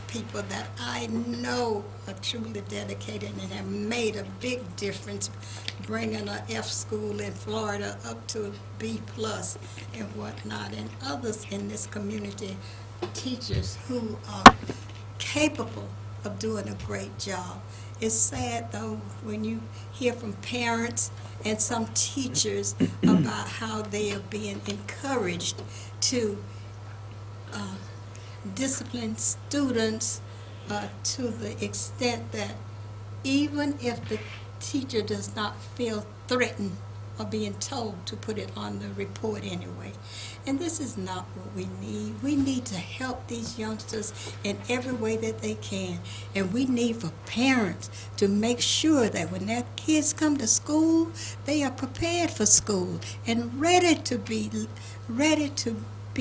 people that I know are truly dedicated and have made a big difference, bringing a F school in Florida up to a B+ and whatnot, and others in this community, teachers who are capable of doing a great job. It's sad, though, when you hear from parents and some teachers about how they are being encouraged to discipline students to the extent that even if the teacher does not feel threatened or being told to put it on the report anyway. And this is not what we need. We need to help these youngsters in every way that they can. And we need for parents to make sure that when their kids come to school, they are prepared for school and ready to be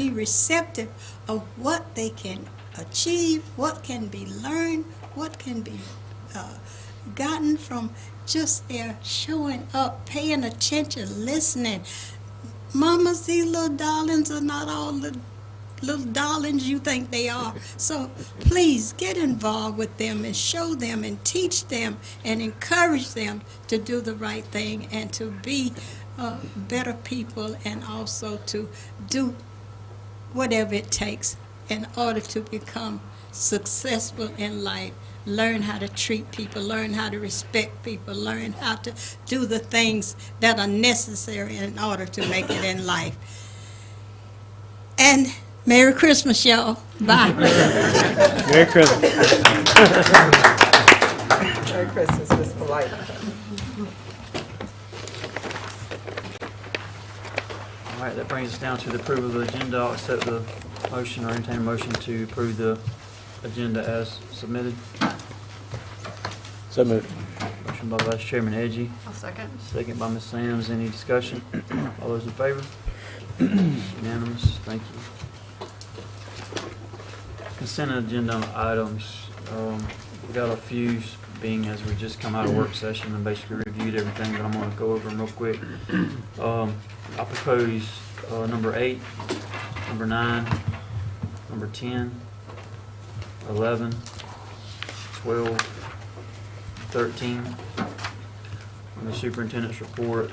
receptive of what they can achieve, what can be learned, what can be gotten from just their showing up, paying attention, listening. Mamas, these little darlings are not all the little darlings you think they are. So please get involved with them and show them and teach them and encourage them to do the right thing and to be better people, and also to do whatever it takes in order to become successful in life. Learn how to treat people, learn how to respect people, learn how to do the things that are necessary in order to make it in life. And Merry Christmas, y'all. Bye. Merry Christmas. Merry Christmas, Miss Polite. All right, that brings us down to the approval of the agenda. I'll accept the motion or entertain a motion to approve the agenda as submitted. So moved. Motion by Vice Chairman Edgy. I'll second. Second by Ms. Sams. Any discussion? All those in favor? Unanimous. Thank you. Consent agenda items. We got a few, being as we just come out of work session and basically reviewed everything, but I'm going to go over them real quick. I propose number 8, number 9, number 10, 11, 12, 13, on the superintendent's report,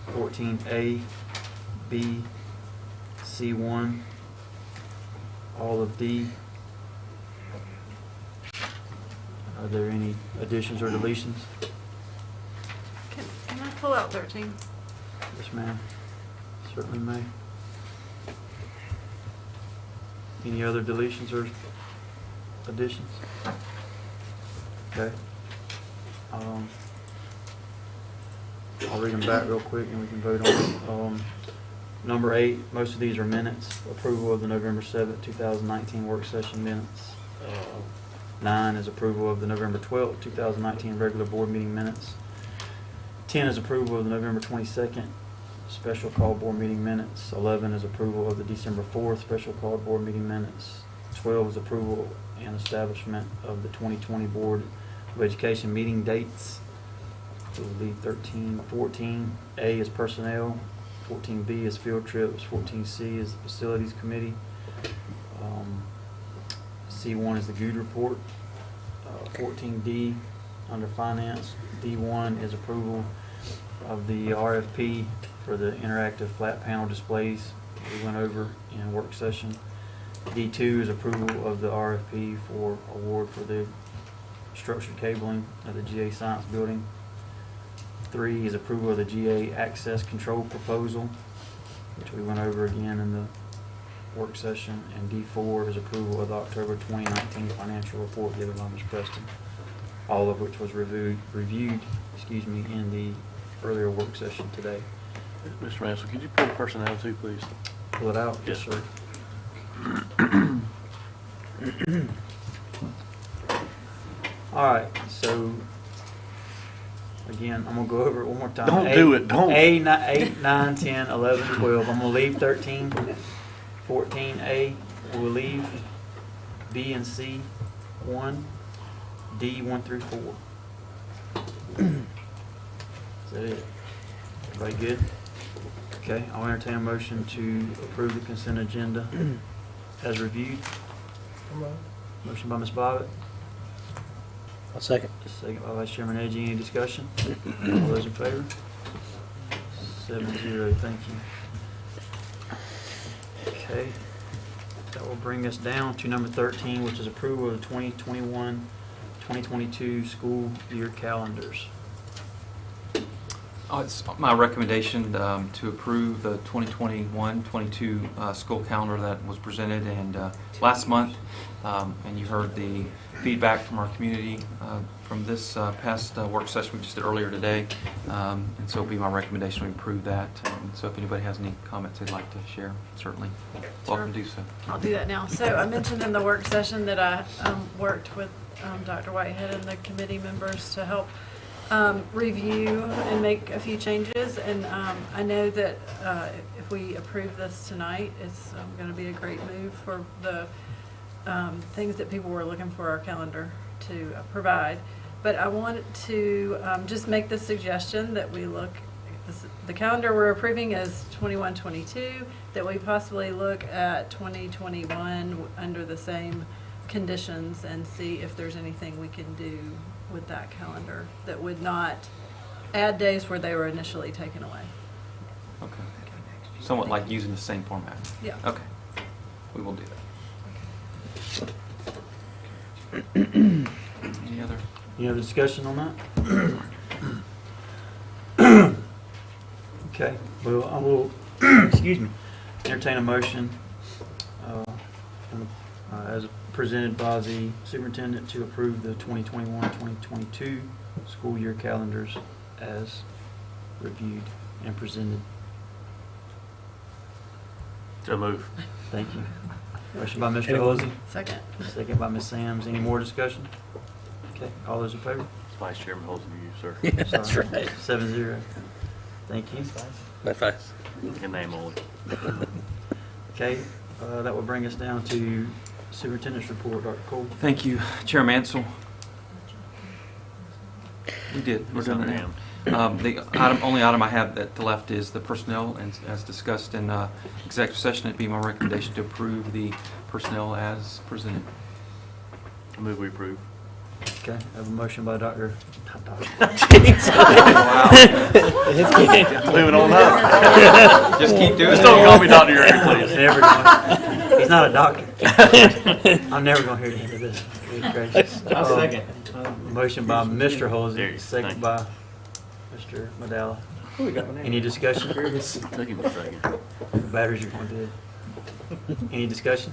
14A, B, C1, all of D. Are there any additions or deletions? Can I pull out 13? Yes, ma'am. Certainly may. Any other deletions or additions? Okay. I'll read them back real quick and we can vote on it. Number 8, most of these are minutes. Approval of the November 7th, 2019 work session minutes. 9 is approval of the November 12th, 2019 regular board meeting minutes. 10 is approval of the November 22nd, special call board meeting minutes. 11 is approval of the December 4th special call board meeting minutes. 12 is approval and establishment of the 2020 Board of Education meeting dates. So we'll leave 13, 14. A is personnel. 14B is field trips. 14C is the facilities committee. C1 is the GOOD report. 14D under finance. D1 is approval of the RFP for the interactive flat panel displays we went over in work session. D2 is approval of the RFP for award for the structured cabling of the GA Science Building. 3 is approval of the GA access control proposal, which we went over again in the work session. And D4 is approval of the October 2019 financial report given by Ms. Preston, all of which was reviewed in the earlier work session today. Mr. Mansell, could you pull personnel too, please? Pull it out? Yes, sir. All right, so again, I'm gonna go over it one more time. Don't do it, don't. 8, 9, 10, 11, 12. I'm gonna leave 13, 14A. We'll leave B and C 1, D 1 through 4. Is that it? Everybody good? Okay, I'll entertain a motion to approve the consent agenda as reviewed. Motion by Ms. Bobbitt. I'll second. Second by Vice Chairman Edgy. Any discussion? All those in favor? 7-0. Thank you. Okay. That will bring us down to number 13, which is approval of the 2021-2022 school year calendars. It's my recommendation to approve the 2021-22 school calendar that was presented and last month, and you heard the feedback from our community from this past work session we just did earlier today, and so it'll be my recommendation we approve that. So if anybody has any comments they'd like to share, certainly welcome to do so. I'll do that now. So I mentioned in the work session that I worked with Dr. Whitehead and the committee members to help review and make a few changes, and I know that if we approve this tonight, it's going to be a great move for the things that people were looking for our calendar to provide. But I wanted to just make the suggestion that we look, the calendar we're approving is 21-22, that we possibly look at 2021 under the same conditions and see if there's anything we can do with that calendar that would not add days where they were initially taken away. Okay. Somewhat like using the same format. Yeah. Okay. We will do that. Any other discussion on that? Okay. Well, I will excuse me, entertain a motion as presented by the superintendent to approve the 2021-2022 school year calendars as reviewed and presented. So move. Thank you. Motion by Mr. Hosey. Second. Second by Ms. Sams. Any more discussion? Okay, all those in favor? Vice Chairman holds you, sir. Yeah, that's Sorry. right. 7-0. Thank you. That's fast. Your name only. Okay, that will bring us down to Superintendent's report, Dr. Cole. Thank you, Chair Mansell. We did. We're He's done under now. The only item I have at the left is the personnel, and as discussed in executive session, it'd be my recommendation to approve the personnel as presented. I move we approve. Okay, I have a motion by Dr. Wow. Moving on up. Just keep doing it. Just don't call me Dr. Urick, please. He's not a doctor. I'm never going to hear the end of this. Good gracious. I'll second. Motion by Mr. Halsey, There you go. second by Mr. Medalla. Ooh, we got my name. Any discussion? Took him a second. The batteries are going dead. Any discussion?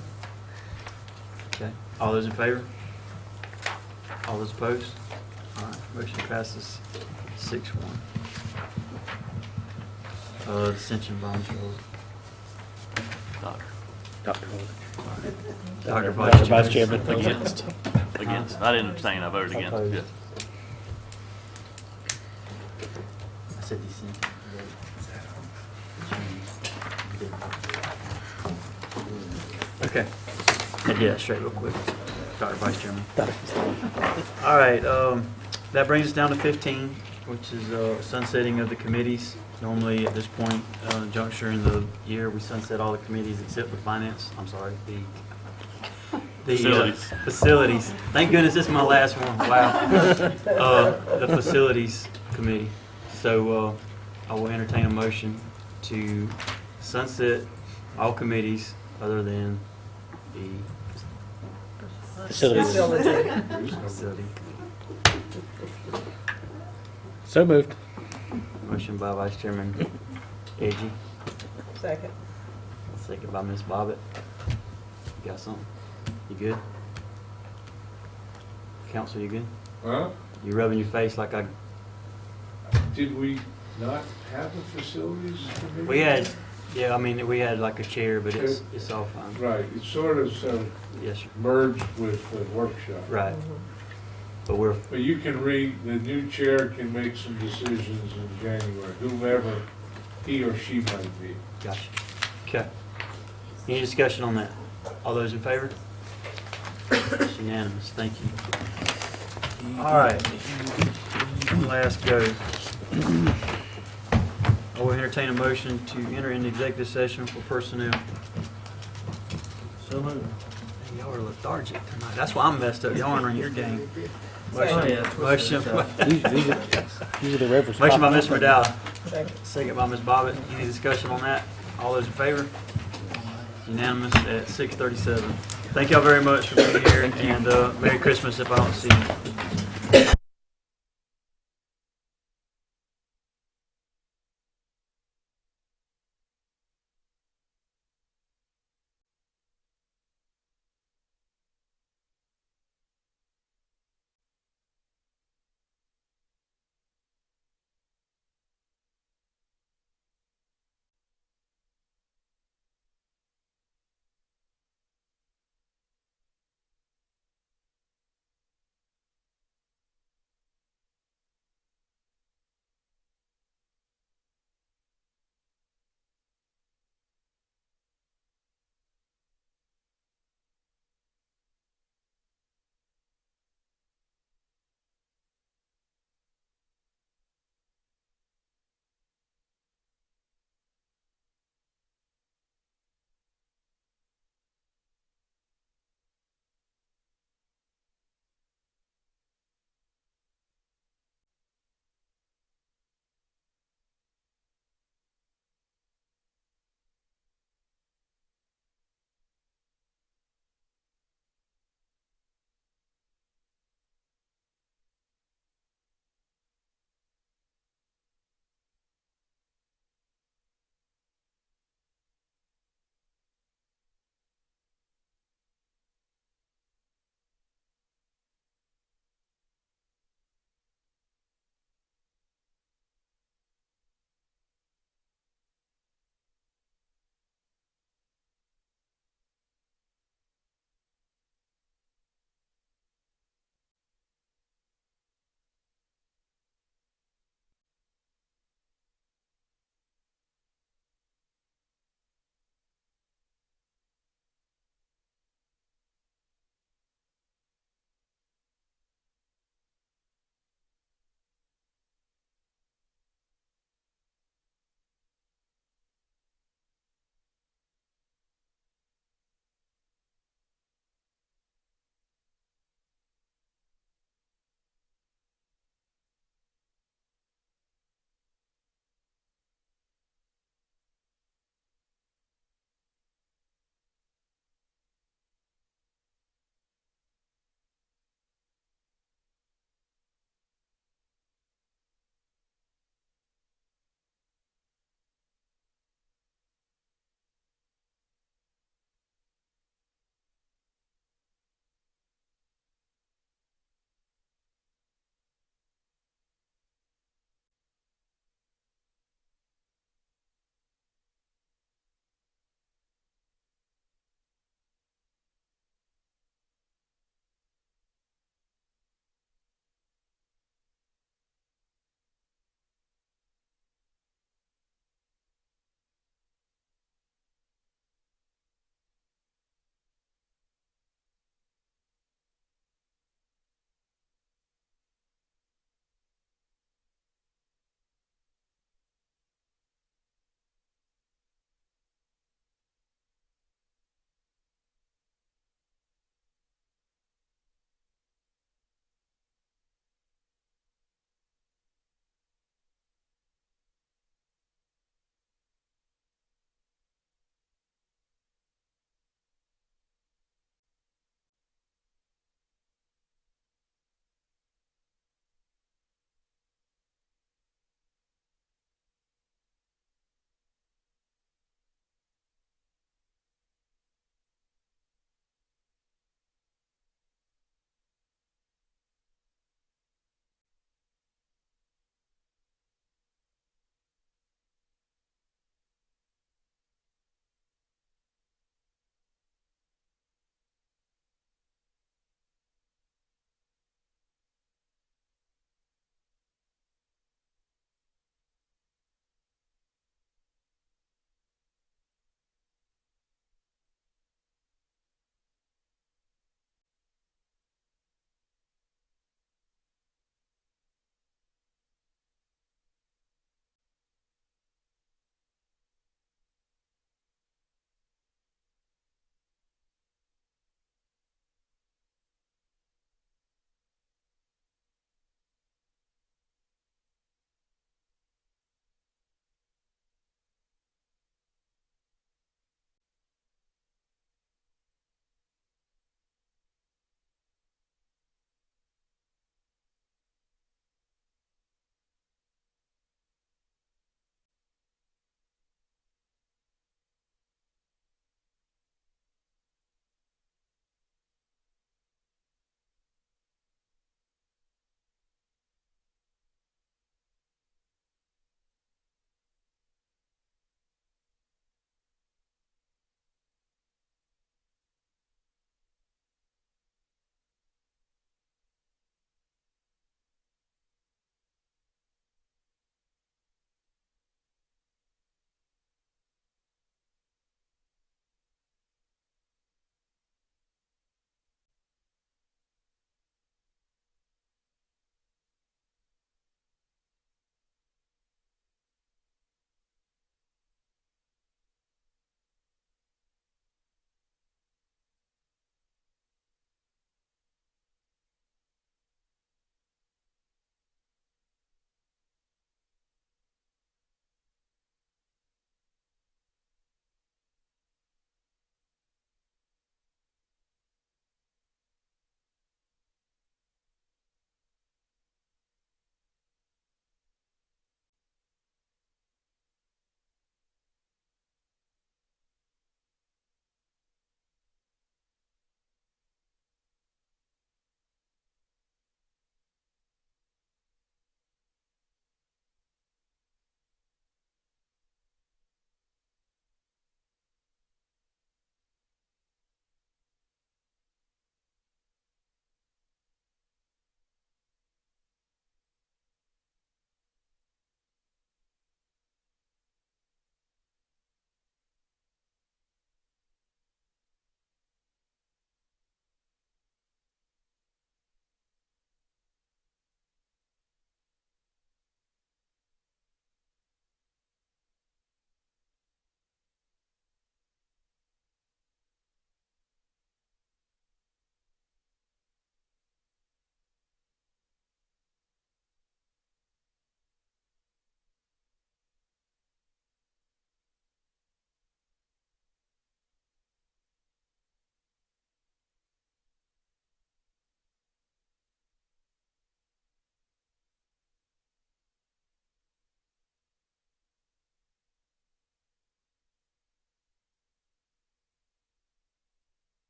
Okay. All those in favor? All those opposed? All right. Motion passes 6-1. Dissension by Mr. Halsey. Doctor. Dr. Dr. Vice Chairman. Against. Against. I didn't abstain. I voted against. Opposed. Yes. I said dissent. Okay. I did that straight real quick, Dr. Vice Chairman. All right, that brings us down to 15, which is sunsetting of the committees. Normally, at this point, juncture in the year, we sunset all the committees except for finance. I'm sorry, the facilities. Thank goodness this is my last one. Wow. The facilities committee. So I will entertain a motion to sunset all committees other than the Facilities. facility. So moved. Motion by Vice Chairman Edgy, Second. second by Ms. Bobbitt. You got something? You good? Counsel, you good? Huh? You rubbing your face like I, Did we not have a facilities committee? we had, yeah, I mean, we had like a chair, but it's all fine. Right, it's sort of Yes, sir. merged with the workshop. Right. But we're, But you can the new chair can make some decisions in January, whomever he or she might be. gotcha. Okay. Any discussion on that? All those in favor? It's unanimous. Thank you. All right. One last go. I will entertain a motion to enter into executive session for personnel. So moved. Man, y'all are lethargic tonight. That's why I'm messed up. Y'all aren't on your game. Oh, yeah, Motion. These are the reference. Motion by Mr. McDowell. Second. Second by Ms. Bobbitt. Any discussion on that? All those in favor? Unanimous at 6:37. Thank y'all very much for being here, and Merry Christmas if I don't see you.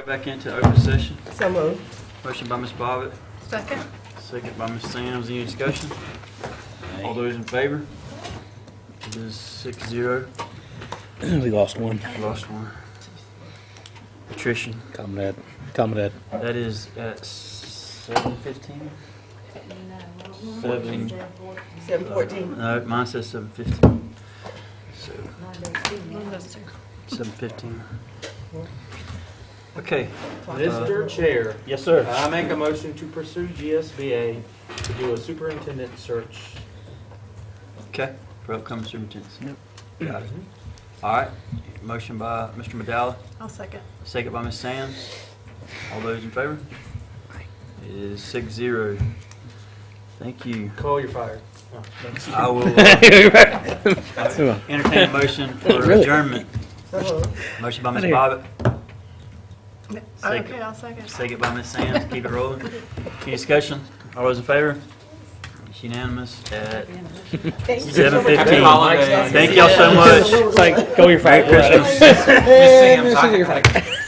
go back into open session. So moved. Motion by Ms. Bobbitt, Second. second by Ms. Sams. Any discussion? All those in favor? It is 6-0. We lost one. Lost one. Attrition. Comrade. That is at 7:15? 7:14. No, mine says 7:15. So, 7:15. Okay. Mr. Chair, Yes, sir. I make a motion to pursue GSBA to do a superintendent search. Okay, for upcoming superintendents. Got it. All right, motion by Mr. Medalla, I'll second. second by Ms. Sands. All those in favor? It is 6-0. Thank you. Call your fire. Oh, I will entertain a motion for Really? adjournment. Motion by Ms. Bobbitt, Okay, I'll second. second by Ms. Sands. Keep it rolling. Any discussion? All those in favor? It's unanimous at 7:15. Holiday. Thank y'all so much. It's like, go your Merry fire. Christmas. Miss Sam's, I-